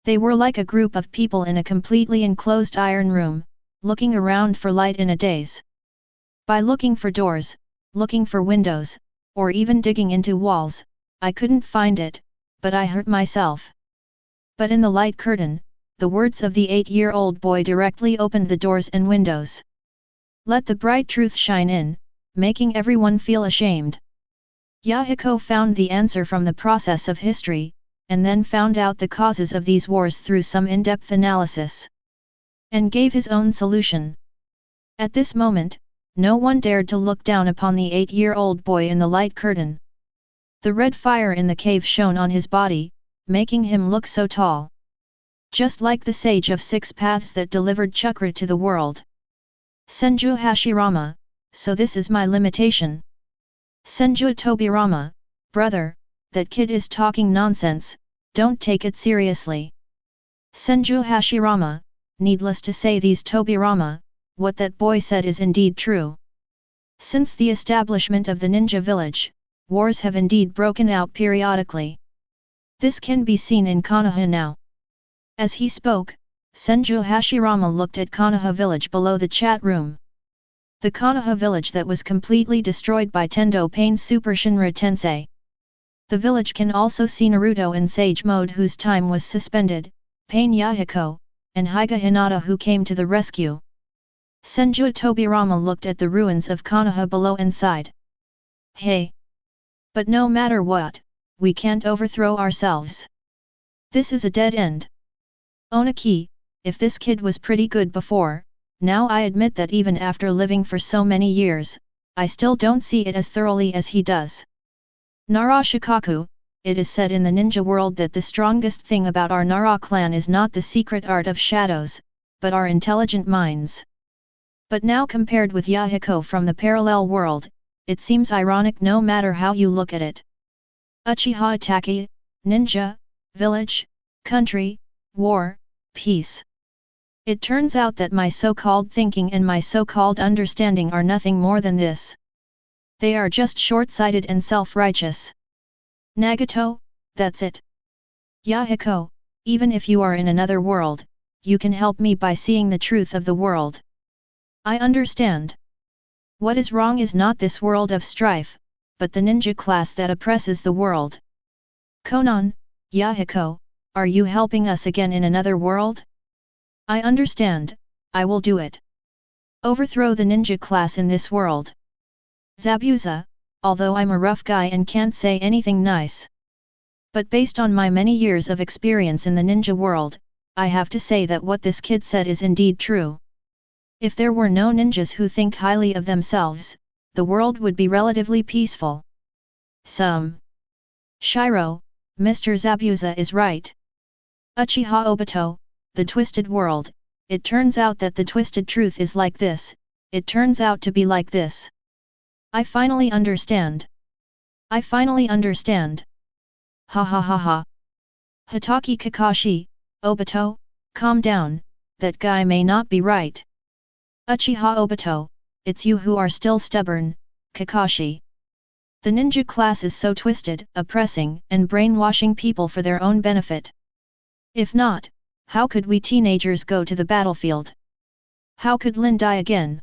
They were like a group of people in a completely enclosed iron room, looking around for light in a daze. By looking for doors, looking for windows, or even digging into walls, I couldn't find it, but I hurt myself. But in the light curtain, the words of the 8-year-old boy directly opened the doors and windows. Let the bright truth shine in, making everyone feel ashamed. Yahiko found the answer from the process of history, and then found out the causes of these wars through some in-depth analysis. And gave his own solution. At this moment, no one dared to look down upon the 8-year-old boy in the light curtain. The red fire in the cave shone on his body, making him look so tall. Just like the sage of 6 paths that delivered chakra to the world. Senju Hashirama, so this is my limitation. Senju Tobirama, brother, that kid is talking nonsense, don't take it seriously. Senju Hashirama, needless to say these Tobirama, what that boy said is indeed true. Since the establishment of the ninja village, wars have indeed broken out periodically. This can be seen in Konoha now. As he spoke, Senju Hashirama looked at Konoha village below the chat room. The Konoha village that was completely destroyed by Tendo Payne's Super Shinra Tensei. The village can also see Naruto in Sage mode whose time was suspended, Payne Yahiko, and Hyuga Hinata who came to the rescue. Senju Tobirama looked at the ruins of Konoha below and sighed. Hey! But no matter what, we can't overthrow ourselves. This is a dead end. Onaki, if this kid was pretty good before, now I admit that even after living for so many years, I still don't see it as thoroughly as he does. Nara Shikaku, it is said in the ninja world that the strongest thing about our Nara clan is not the secret art of shadows, but our intelligent minds. But now compared with Yahiko from the parallel world, it seems ironic no matter how you look at it. Uchiha Itaki, ninja, village, country, war, peace. It turns out that my so-called thinking and my so-called understanding are nothing more than this. They are just short-sighted and self-righteous. Nagato, that's it. Yahiko, even if you are in another world, you can help me by seeing the truth of the world. I understand. What is wrong is not this world of strife, but the ninja class that oppresses the world. Konan, Yahiko, are you helping us again in another world? I understand, I will do it. Overthrow the ninja class in this world. Zabuza, although I'm a rough guy and can't say anything nice. But based on my many years of experience in the ninja world, I have to say that what this kid said is indeed true. If there were no ninjas who think highly of themselves, the world would be relatively peaceful. Shiro, Mr. Zabuza is right. Uchiha Obito, the twisted world, it turns out that the twisted truth is like this, it turns out to be like this. I finally understand. I finally understand. Ha ha ha ha. Hitaki Kakashi, Obito, calm down, that guy may not be right. Uchiha Obito, it's you who are still stubborn, Kakashi. The ninja class is so twisted, oppressing, and brainwashing people for their own benefit. If not, how could we teenagers go to the battlefield? How could Lin die again?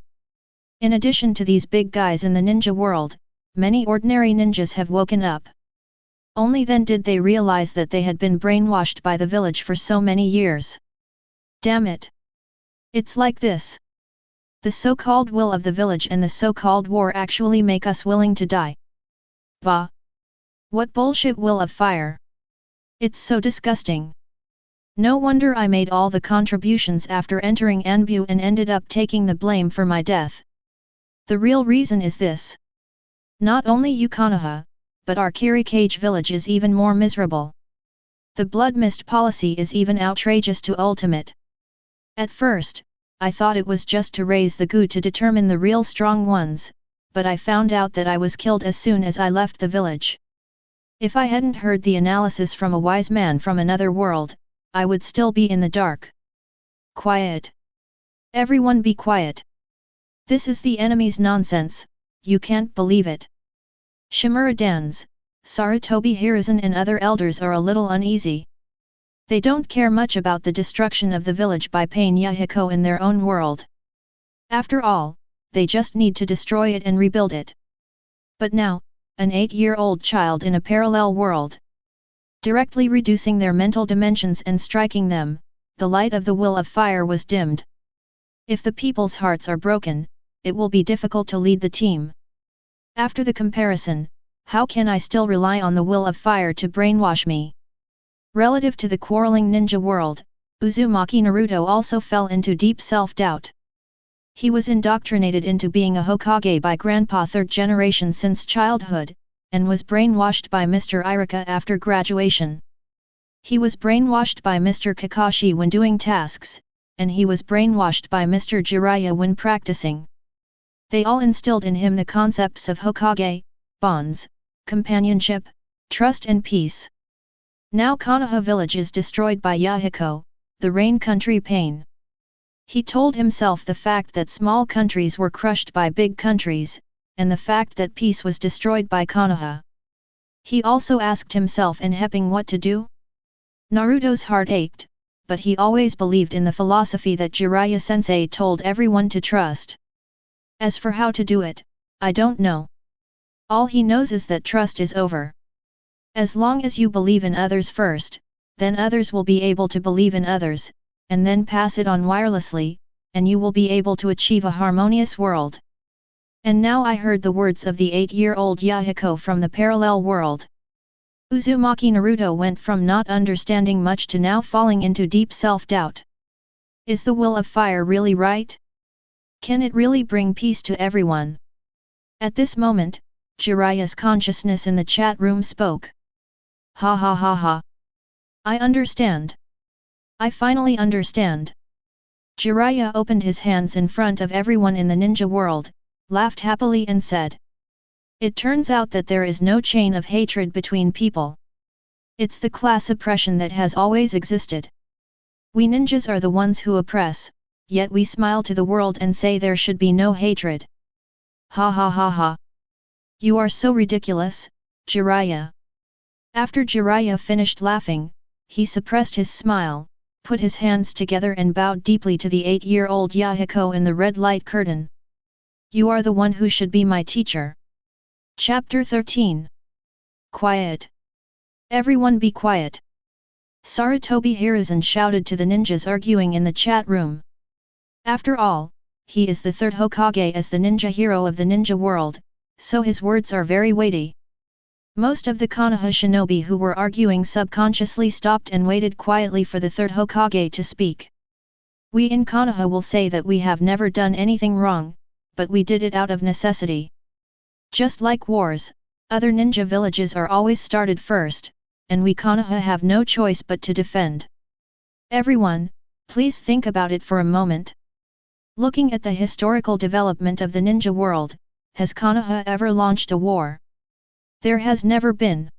In addition to these big guys in the ninja world, many ordinary ninjas have woken up. Only then did they realize that they had been brainwashed by the village for so many years. Damn it! It's like this. The so-called will of the village and the so-called war actually make us willing to die. Bah! What bullshit will of fire! It's so disgusting. No wonder I made all the contributions after entering Anbu and ended up taking the blame for my death. The real reason is this. Not only you Konoha, but our Kirikage village is even more miserable. The blood mist policy is even outrageous to ultimate. At first, I thought it was just to raise the gu to determine the real strong ones, but I found out that I was killed as soon as I left the village. If I hadn't heard the analysis from a wise man from another world, I would still be in the dark. Quiet. Everyone be quiet. This is the enemy's nonsense, you can't believe it. Shimura Dans, Sarutobi Hiruzen and other elders are a little uneasy. They don't care much about the destruction of the village by Payne Yahiko in their own world. After all, they just need to destroy it and rebuild it. But now, an 8-year-old child in a parallel world. Directly reducing their mental dimensions and striking them, the light of the will of fire was dimmed. If the people's hearts are broken, it will be difficult to lead the team. After the comparison, how can I still rely on the will of fire to brainwash me? Relative to the quarreling ninja world, Uzumaki Naruto also fell into deep self-doubt. He was indoctrinated into being a Hokage by Grandpa third generation since childhood, and was brainwashed by Mr. Irika after graduation. He was brainwashed by Mr. Kakashi when doing tasks, and he was brainwashed by Mr. Jiraiya when practicing. They all instilled in him the concepts of Hokage, bonds, companionship, trust and peace. Now Konoha village is destroyed by Yahiko, the rain country Payne. He told himself the fact that small countries were crushed by big countries, and the fact that peace was destroyed by Konoha. He also asked himself and Hepping what to do. Naruto's heart ached, but he always believed in the philosophy that Jiraiya-sensei told everyone to trust. As for how to do it, I don't know. All he knows is that trust is over. As long as you believe in others first, then others will be able to believe in others, and then pass it on wirelessly, and you will be able to achieve a harmonious world. And now I heard the words of the 8-year-old Yahiko from the parallel world. Uzumaki Naruto went from not understanding much to now falling into deep self-doubt. Is the will of fire really right? Can it really bring peace to everyone? At this moment, Jiraiya's consciousness in the chat room spoke. Ha ha ha ha. I understand. I finally understand. Jiraiya opened his hands in front of everyone in the ninja world, laughed happily and said. It turns out that there is no chain of hatred between people. It's the class oppression that has always existed. We ninjas are the ones who oppress, yet we smile to the world and say there should be no hatred. Ha ha ha ha. You are so ridiculous, Jiraiya. After Jiraiya finished laughing, he suppressed his smile, put his hands together and bowed deeply to the 8-year-old Yahiko in the red light curtain. You are the one who should be my teacher. Chapter 13. Quiet. Everyone be quiet. Sarutobi Hiruzen shouted to the ninjas arguing in the chat room. After all, he is the third Hokage as the ninja hero of the ninja world, so his words are very weighty. Most of the Konoha shinobi who were arguing subconsciously stopped and waited quietly for the third Hokage to speak. We in Konoha will say that we have never done anything wrong, but we did it out of necessity. Just like wars, other ninja villages are always started first, and we Konoha have no choice but to defend. Everyone, please think about it for a moment. Looking at the historical development of the ninja world, has Konoha ever launched a war? There has never been.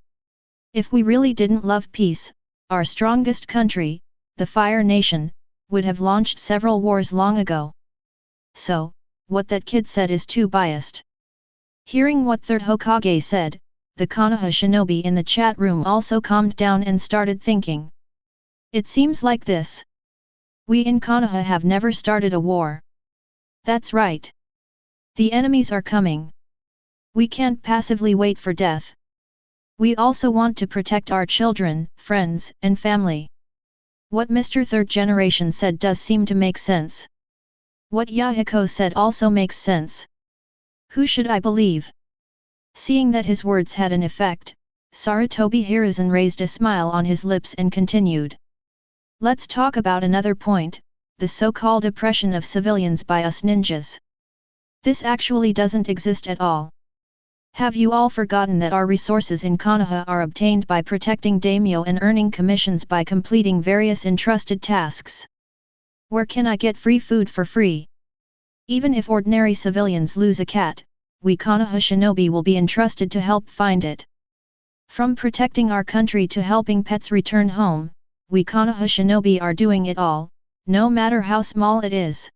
If we really didn't love peace, our strongest country, the Fire Nation, would have launched several wars long ago. So, what that kid said is too biased. Hearing what third Hokage said, the Konoha shinobi in the chat room also calmed down and started thinking. It seems like this. We in Konoha have never started a war. That's right. The enemies are coming. We can't passively wait for death. We also want to protect our children, friends, and family. What Mr. Third Generation said does seem to make sense. What Yahiko said also makes sense. Who should I believe? Seeing that his words had an effect, Sarutobi Hiruzen raised a smile on his lips and continued. Let's talk about another point, the so-called oppression of civilians by us ninjas. This actually doesn't exist at all. Have you all forgotten that our resources in Konoha are obtained by protecting daimyo and earning commissions by completing various entrusted tasks? Where can I get free food for free? Even if ordinary civilians lose a cat, we Konoha shinobi will be entrusted to help find it. From protecting our country to helping pets return home, we Konoha shinobi are doing it all, no matter how small it is.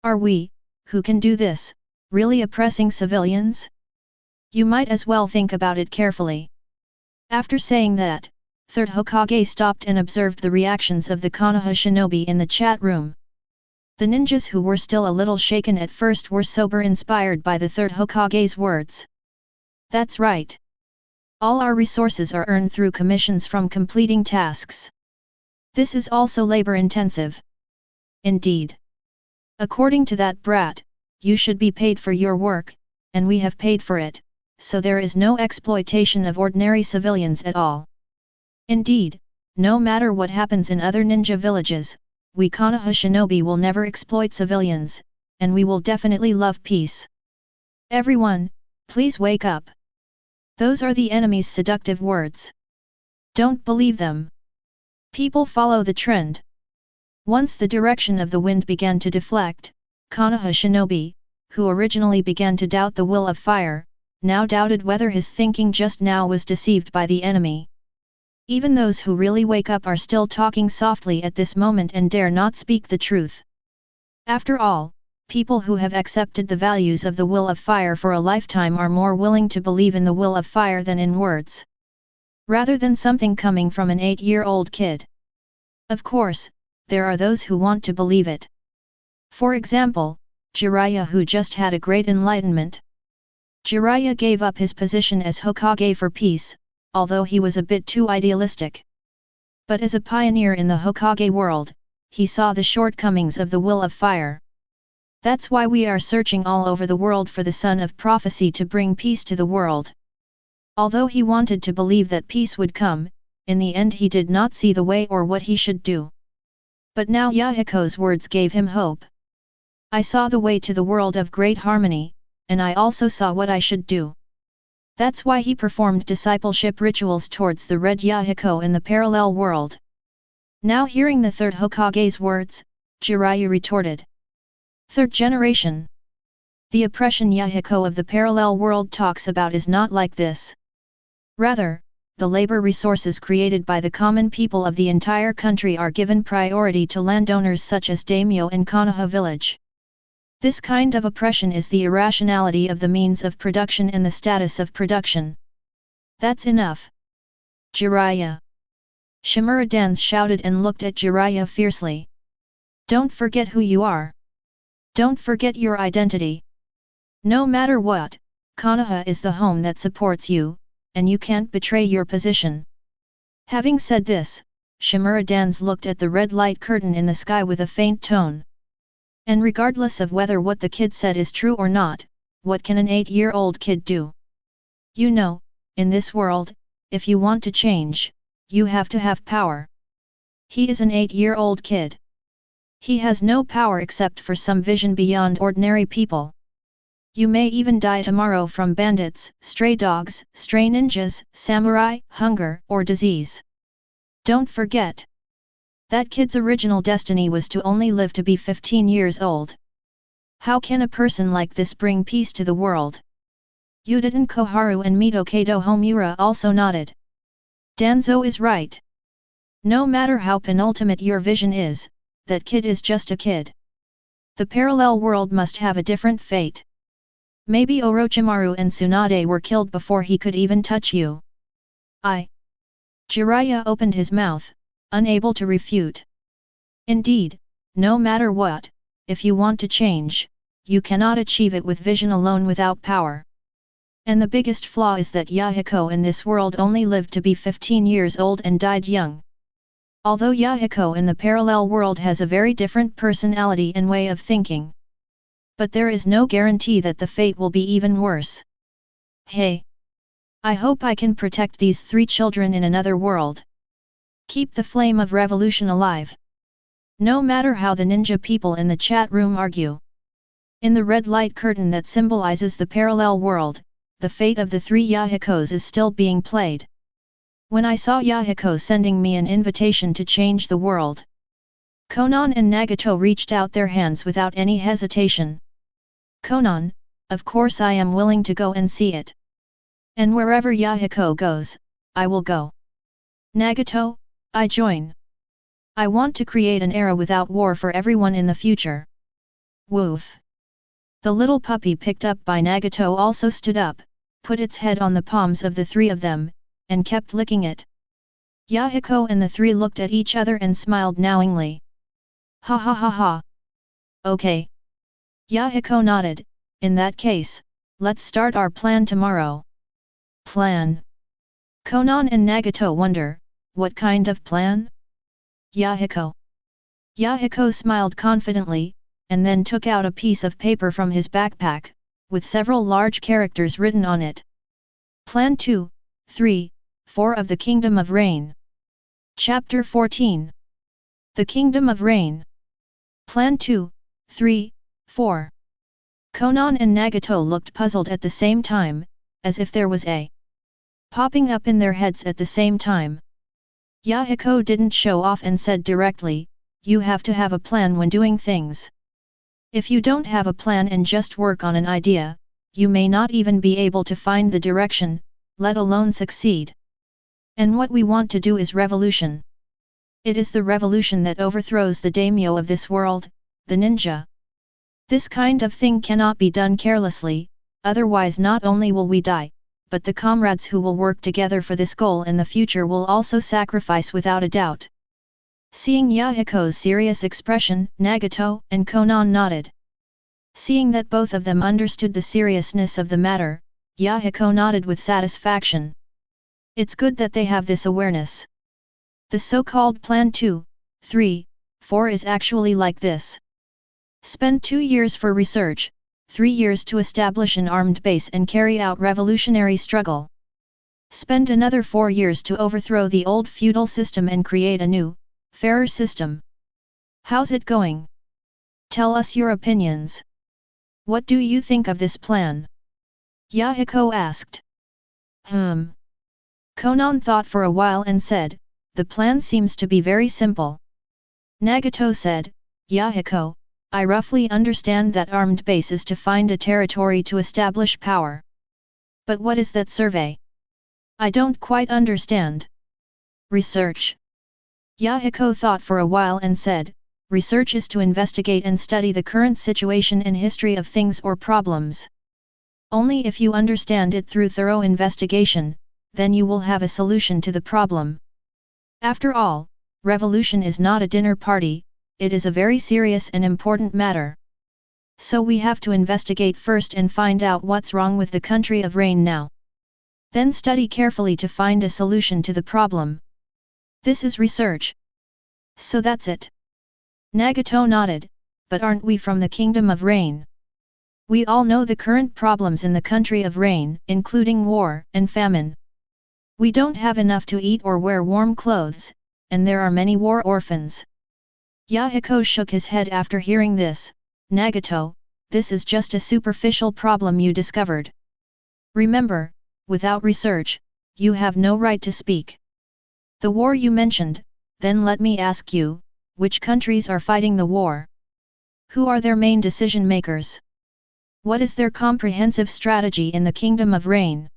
Are we, who can do this, really oppressing civilians? You might as well think about it carefully. After saying that, Third Hokage stopped and observed the reactions of the Konoha shinobi in the chat room. The ninjas who were still a little shaken at first were sober, inspired by the Third Hokage's words. That's right. All our resources are earned through commissions from completing tasks. This is also labor-intensive. Indeed. According to that brat, you should be paid for your work, and we have paid for it, so there is no exploitation of ordinary civilians at all. Indeed, no matter what happens in other ninja villages, we Konoha shinobi will never exploit civilians, and we will definitely love peace. Everyone, please wake up. Those are the enemy's seductive words. Don't believe them. People follow the trend. Once the direction of the wind began to deflect, Konoha shinobi, who originally began to doubt the will of fire, now doubted whether his thinking just now was deceived by the enemy. Even those who really wake up are still talking softly at this moment and dare not speak the truth. After all, people who have accepted the values of the will of fire for a lifetime are more willing to believe in the will of fire than in words. Rather than something coming from an 8-year-old kid. Of course, there are those who want to believe it. For example, Jiraiya, who just had a great enlightenment. Jiraiya gave up his position as Hokage for peace, although he was a bit too idealistic. But as a pioneer in the Hokage world, he saw the shortcomings of the will of fire. That's why we are searching all over the world for the son of prophecy to bring peace to the world. Although he wanted to believe that peace would come, in the end he did not see the way or what he should do. But now Yahiko's words gave him hope. I saw the way to the world of great harmony, and I also saw what I should do. That's why he performed discipleship rituals towards the Red Yahiko in the parallel world. Now hearing the Third Hokage's words, Jiraiya retorted. Third generation. The oppression Yahiko of the parallel world talks about is not like this. Rather, the labor resources created by the common people of the entire country are given priority to landowners such as daimyo and Konoha village. This kind of oppression is the irrationality of the means of production and the status of production. That's enough. Jiraiya. Shimura Dance shouted and looked at Jiraiya fiercely. Don't forget who you are. Don't forget your identity. No matter what, Konoha is the home that supports you, and you can't betray your position. Having said this, Shimura Dance looked at the red light curtain in the sky with a faint tone. And regardless of whether what the kid said is true or not, what can an 8-year-old kid do? You know, in this world, if you want to change, you have to have power. He is an 8-year-old kid. He has no power except for some vision beyond ordinary people. You may even die tomorrow from bandits, stray dogs, stray ninjas, samurai, hunger, or disease. Don't forget. That kid's original destiny was to only live to be 15 years old. How can a person like this bring peace to the world? Yuditen Koharu and Mitokedo Homura also nodded. Danzo is right. No matter how penultimate your vision is, that kid is just a kid. The parallel world must have a different fate. Maybe Orochimaru and Tsunade were killed before he could even touch you. Jiraiya opened his mouth, unable to refute. Indeed, no matter what, if you want to change, you cannot achieve it with vision alone without power. And the biggest flaw is that Yahiko in this world only lived to be 15 years old and died young. Although Yahiko in the parallel world has a very different personality and way of thinking. But there is no guarantee that the fate will be even worse. Hey! I hope I can protect these 3 children in another world. Keep the flame of revolution alive. No matter how the ninja people in the chat room argue. In the red light curtain that symbolizes the parallel world, the fate of the 3 Yahikos is still being played. When I saw Yahiko sending me an invitation to change the world, Konan and Nagato reached out their hands without any hesitation. Konan, of course I am willing to go and see it. And wherever Yahiko goes, I will go. Nagato, I join. I want to create an era without war for everyone in the future. Woof. The little puppy picked up by Nagato also stood up, put its head on the palms of the 3 of them, and kept licking it. Yahiko and the 3 looked at each other and smiled knowingly. Ha ha ha ha. Okay. Yahiko nodded, in that case, let's start our plan tomorrow. Plan? Konan and Nagato wonder, what kind of plan? Yahiko. Yahiko smiled confidently, and then took out a piece of paper from his backpack, with several large characters written on it. Plan 2, 3, 4 of the Kingdom of Rain. Chapter 14. The Kingdom of Rain. Plan 2, 3, 4. Konan and Nagato looked puzzled at the same time, as if there was a popping up in their heads at the same time. Yahiko didn't show off and said directly, you have to have a plan when doing things. If you don't have a plan and just work on an idea, you may not even be able to find the direction, let alone succeed. And what we want to do is revolution. It is the revolution that overthrows the daimyo of this world, the ninja. This kind of thing cannot be done carelessly, otherwise not only will we die, but the comrades who will work together for this goal in the future will also sacrifice without a doubt. Seeing Yahiko's serious expression, Nagato and Konan nodded. Seeing that both of them understood the seriousness of the matter, Yahiko nodded with satisfaction. It's good that they have this awareness. The so-called Plan 2, 3, 4 is actually like this. Spend 2 years for research, 3 years to establish an armed base and carry out revolutionary struggle. Spend another 4 years to overthrow the old feudal system and create a new, fairer system. How's it going? Tell us your opinions. What do you think of this plan? Yahiko asked. Konan thought for a while and said, the plan seems to be very simple. Nagato said, Yahiko, I roughly understand that armed base is to find a territory to establish power. But what is that survey? I don't quite understand. Research. Yahiko thought for a while and said, research is to investigate and study the current situation and history of things or problems. Only if you understand it through thorough investigation, then you will have a solution to the problem. After all, revolution is not a dinner party, it is a very serious and important matter. So we have to investigate first and find out what's wrong with the country of Rain now. Then study carefully to find a solution to the problem. This is research. So that's it. Nagato nodded, but aren't we from the Kingdom of Rain? We all know the current problems in the country of Rain, including war and famine. We don't have enough to eat or wear warm clothes, and there are many war orphans. Yahiko shook his head after hearing this. Nagato, this is just a superficial problem you discovered. Remember, without research, you have no right to speak. The war you mentioned, then let me ask you, which countries are fighting the war? Who are their main decision makers? What is their comprehensive strategy in the Kingdom of Rain?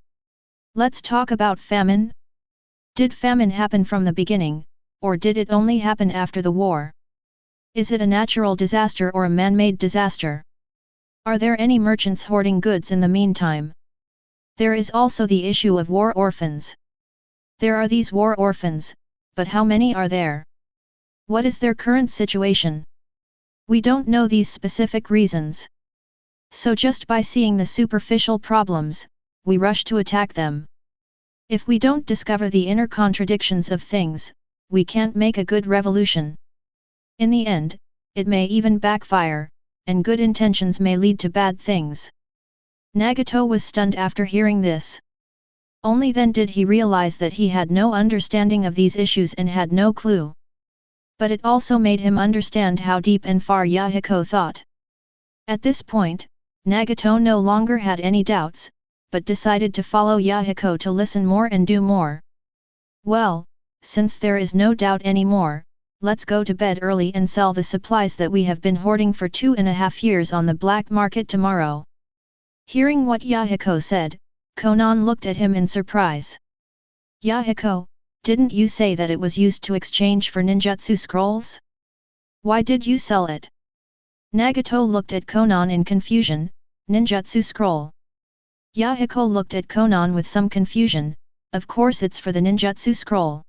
Let's talk about famine. Did famine happen from the beginning, or did it only happen after the war? Is it a natural disaster or a man-made disaster? Are there any merchants hoarding goods in the meantime? There is also the issue of war orphans. There are these war orphans, but how many are there? What is their current situation? We don't know these specific reasons. So just by seeing the superficial problems, we rush to attack them. If we don't discover the inner contradictions of things, we can't make a good revolution. In the end, it may even backfire, and good intentions may lead to bad things. Nagato was stunned after hearing this. Only then did he realize that he had no understanding of these issues and had no clue. But it also made him understand how deep and far Yahiko thought. At this point, Nagato no longer had any doubts, but decided to follow Yahiko to listen more and do more. Well, since there is no doubt anymore, let's go to bed early and sell the supplies that we have been hoarding for 2.5 years on the black market tomorrow. Hearing what Yahiko said, Konan looked at him in surprise. Yahiko, didn't you say that it was used to exchange for ninjutsu scrolls? Why did you sell it? Nagato looked at Konan in confusion. Ninjutsu scroll. Yahiko looked at Konan with some confusion. Of course it's for the ninjutsu scroll.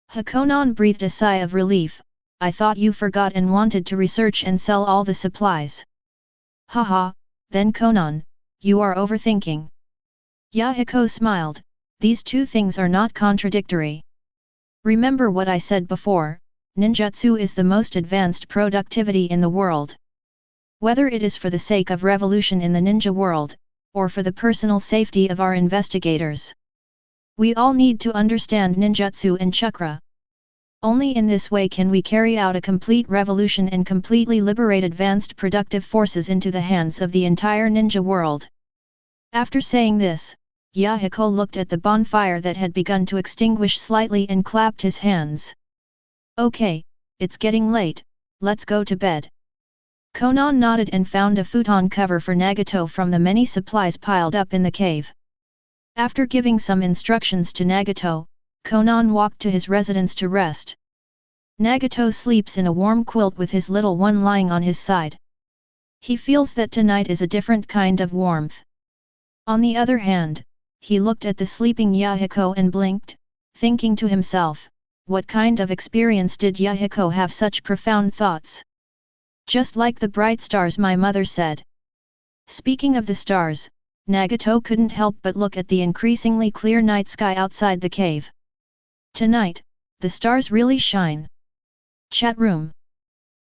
Konan breathed a sigh of relief. I thought you forgot and wanted to research and sell all the supplies. Haha, then Konan, you are overthinking. Yahiko smiled. These two things are not contradictory. Remember what I said before, ninjutsu is the most advanced productivity in the world. Whether it is for the sake of revolution in the ninja world, or for the personal safety of our investigators. We all need to understand ninjutsu and chakra. Only in this way can we carry out a complete revolution and completely liberate advanced productive forces into the hands of the entire ninja world. After saying this, Yahiko looked at the bonfire that had begun to extinguish slightly and clapped his hands. Okay, it's getting late, let's go to bed. Konan nodded and found a futon cover for Nagato from the many supplies piled up in the cave. After giving some instructions to Nagato, Konan walked to his residence to rest. Nagato sleeps in a warm quilt with his little one lying on his side. He feels that tonight is a different kind of warmth. On the other hand, he looked at the sleeping Yahiko and blinked, thinking to himself, what kind of experience did Yahiko have such profound thoughts? Just like the bright stars my mother said. Speaking of the stars, Nagato couldn't help but look at the increasingly clear night sky outside the cave. Tonight, the stars really shine. Chat room.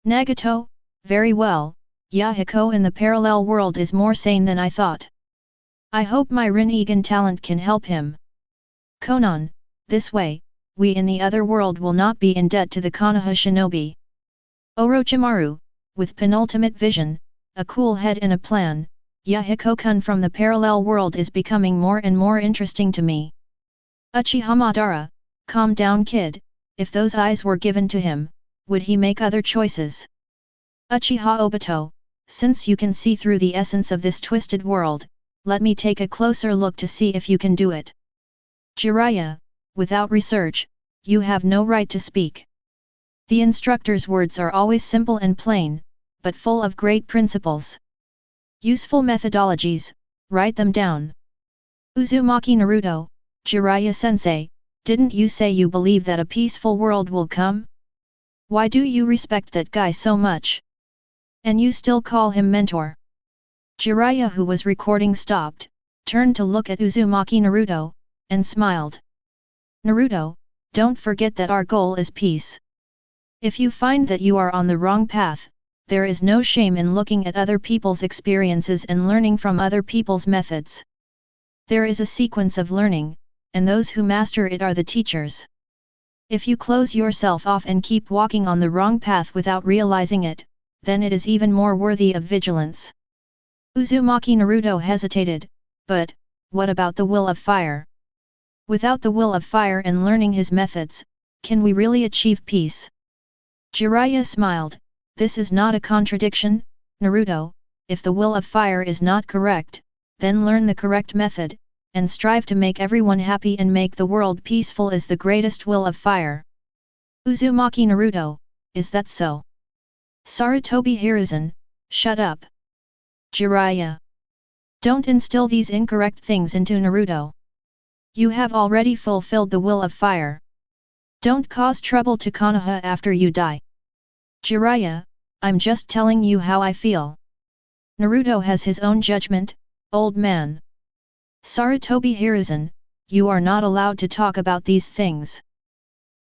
Nagato, very well, Yahiko in the parallel world is more sane than I thought. I hope my Rinnegan talent can help him. Konan, this way, we in the other world will not be in debt to the Konoha shinobi. Orochimaru, with penultimate vision, a cool head and a plan, Yahiko-kun from the parallel world is becoming more and more interesting to me. Uchiha Madara, calm down kid, if those eyes were given to him, would he make other choices? Uchiha Obito, since you can see through the essence of this twisted world, let me take a closer look to see if you can do it. Jiraiya, without research, you have no right to speak. The instructor's words are always simple and plain, but full of great principles. Useful methodologies, write them down. Uzumaki Naruto, Jiraiya-sensei, didn't you say you believe that a peaceful world will come? Why do you respect that guy so much? And you still call him mentor? Jiraiya, who was recording, stopped, turned to look at Uzumaki Naruto, and smiled. Naruto, don't forget that our goal is peace. If you find that you are on the wrong path, there is no shame in looking at other people's experiences and learning from other people's methods. There is a sequence of learning, and those who master it are the teachers. If you close yourself off and keep walking on the wrong path without realizing it, then it is even more worthy of vigilance. Uzumaki Naruto hesitated, but, what about the will of fire? Without the will of fire and learning his methods, can we really achieve peace? Jiraiya smiled, this is not a contradiction, Naruto, if the will of fire is not correct, then learn the correct method, and strive to make everyone happy and make the world peaceful is the greatest will of fire. Uzumaki Naruto, is that so? Sarutobi Hiruzen, shut up. Jiraiya. Don't instill these incorrect things into Naruto. You have already fulfilled the will of fire. Don't cause trouble to Konoha after you die. Jiraiya, I'm just telling you how I feel. Naruto has his own judgment, old man. Sarutobi Hiruzen, you are not allowed to talk about these things.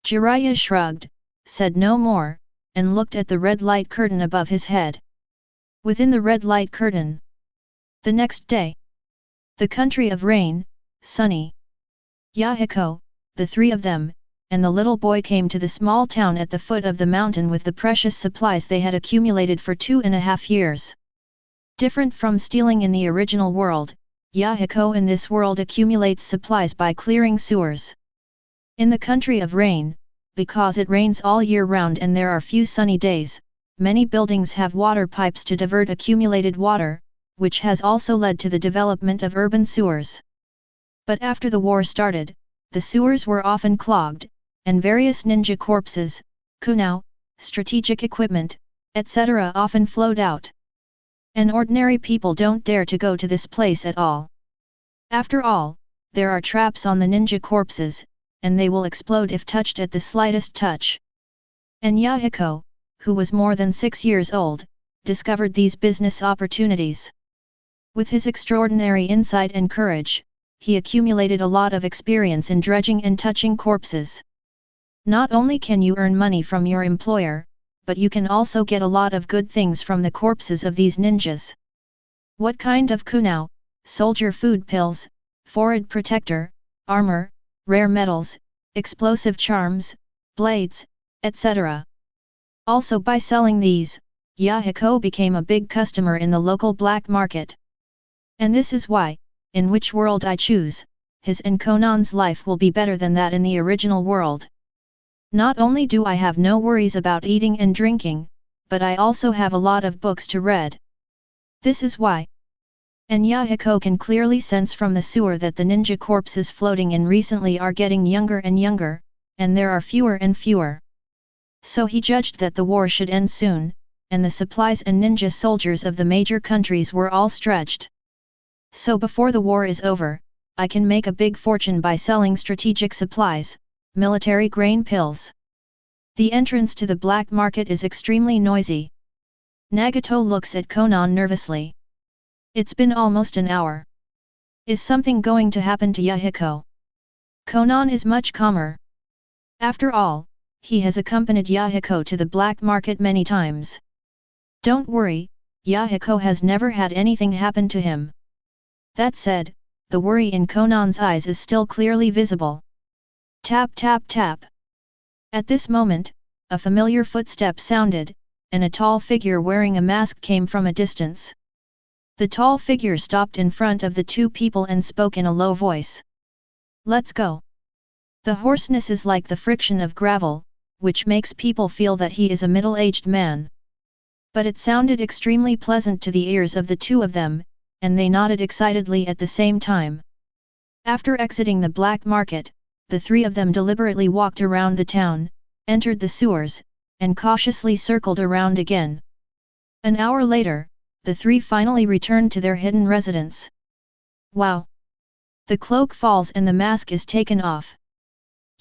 Jiraiya shrugged, said no more, and looked at the red light curtain above his head. Within the red light curtain. The next day. The country of rain, sunny. Yahiko, the three of them, and the little boy came to the small town at the foot of the mountain with the precious supplies they had accumulated for 2.5 years. Different from stealing in the original world, Yahiko in this world accumulates supplies by clearing sewers. In the country of rain, because it rains all year round and there are few sunny days, many buildings have water pipes to divert accumulated water, which has also led to the development of urban sewers. But after the war started, the sewers were often clogged, and various ninja corpses, kunao, strategic equipment, etc. often flowed out. And ordinary people don't dare to go to this place at all. After all, there are traps on the ninja corpses, and they will explode if touched at the slightest touch. And Yahiko, who was more than 6 years old, discovered these business opportunities. With his extraordinary insight and courage, he accumulated a lot of experience in dredging and touching corpses. Not only can you earn money from your employer, but you can also get a lot of good things from the corpses of these ninjas. What kind of kunao, soldier food pills, forehead protector, armor, rare metals, explosive charms, blades, etc. Also by selling these, Yahiko became a big customer in the local black market. And this is why, in which world I choose, his and Conan's life will be better than that in the original world. Not only do I have no worries about eating and drinking, but I also have a lot of books to read. This is why. And Yahiko can clearly sense from the sewer that the ninja corpses floating in recently are getting younger and younger, and there are fewer and fewer. So he judged that the war should end soon, and the supplies and ninja soldiers of the major countries were all stretched. So before the war is over, I can make a big fortune by selling strategic supplies, military grain pills. The entrance to the black market is extremely noisy. Nagato looks at Conan nervously. It's been almost an hour. Is something going to happen to Yahiko? Conan is much calmer. After all, he has accompanied Yahiko to the black market many times. Don't worry, Yahiko has never had anything happen to him. That said, the worry in Conan's eyes is still clearly visible. Tap tap tap. At this moment, a familiar footstep sounded, and a tall figure wearing a mask came from a distance. The tall figure stopped in front of the two people and spoke in a low voice. Let's go. The hoarseness is like the friction of gravel, which makes people feel that he is a middle-aged man. But it sounded extremely pleasant to the ears of the two of them, and they nodded excitedly at the same time. After exiting the black market, the three of them deliberately walked around the town, entered the sewers, and cautiously circled around again. An hour later, the three finally returned to their hidden residence. Wow! The cloak falls and the mask is taken off.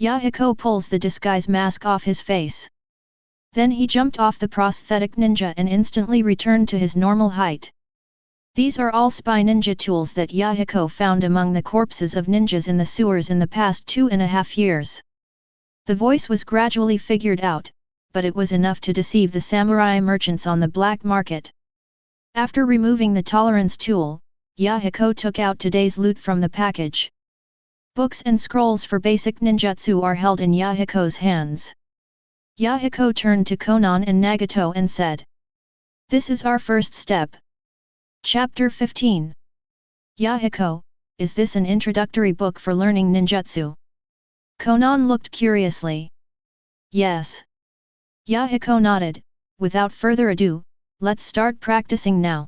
Yahiko pulls the disguise mask off his face. Then he jumped off the prosthetic ninja and instantly returned to his normal height. These are all spy ninja tools that Yahiko found among the corpses of ninjas in the sewers in the past 2.5 years. The voice was gradually figured out, but it was enough to deceive the samurai merchants on the black market. After removing the tolerance tool, Yahiko took out today's loot from the package. Books and scrolls for basic ninjutsu are held in Yahiko's hands. Yahiko turned to Conan and Nagato and said, "This is our first step." Chapter 15. Yahiko, is this an introductory book for learning ninjutsu? Conan looked curiously. Yes. Yahiko nodded. Without further ado, let's start practicing now.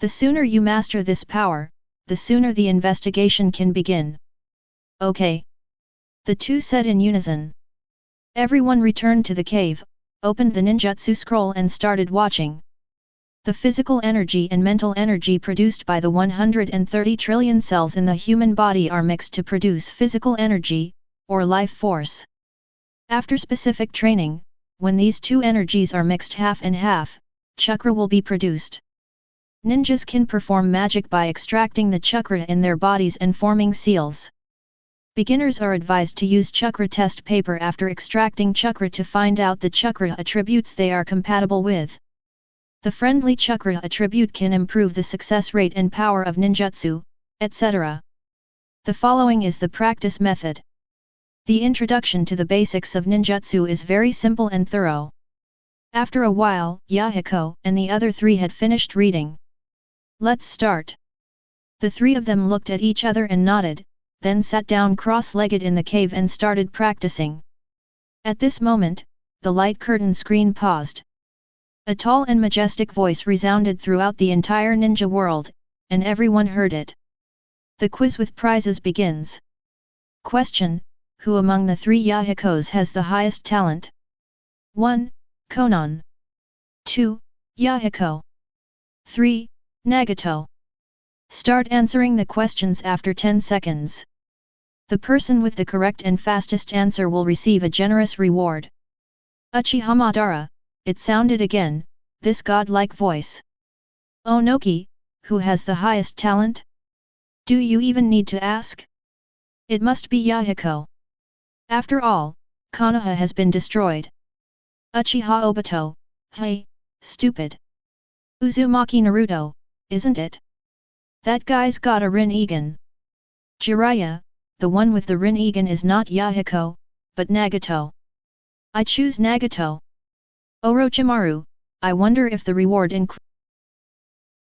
The sooner you master this power, the sooner the investigation can begin. Okay. The two said in unison. Everyone returned to the cave, opened the ninjutsu scroll and started watching. The physical energy and mental energy produced by the 130 trillion cells in the human body are mixed to produce physical energy, or life force. After specific training, when these two energies are mixed half and half, chakra will be produced. Ninjas can perform magic by extracting the chakra in their bodies and forming seals. Beginners are advised to use chakra test paper after extracting chakra to find out the chakra attributes they are compatible with. The friendly chakra attribute can improve the success rate and power of ninjutsu, etc. The following is the practice method. The introduction to the basics of ninjutsu is very simple and thorough. After a while, Yahiko and the other three had finished reading. Let's start. The three of them looked at each other and nodded, then sat down cross-legged in the cave and started practicing. At this moment, the light curtain screen paused. A tall and majestic voice resounded throughout the entire ninja world, and everyone heard it. The quiz with prizes begins. Question: who among the three Yahikos has the highest talent? 1. Konan. 2. Yahiko. 3. Nagato. Start answering the questions after 10 seconds. The person with the correct and fastest answer will receive a generous reward. Uchiha Madara, it sounded again, this godlike voice. Onoki, who has the highest talent? Do you even need to ask? It must be Yahiko. After all, Konoha has been destroyed. Uchiha Obito, hey, stupid. Uzumaki Naruto, isn't it? That guy's got a Rinnegan. Jiraiya, the one with the Rinnegan is not Yahiko, but Nagato. I choose Nagato. Orochimaru, I wonder if the reward includes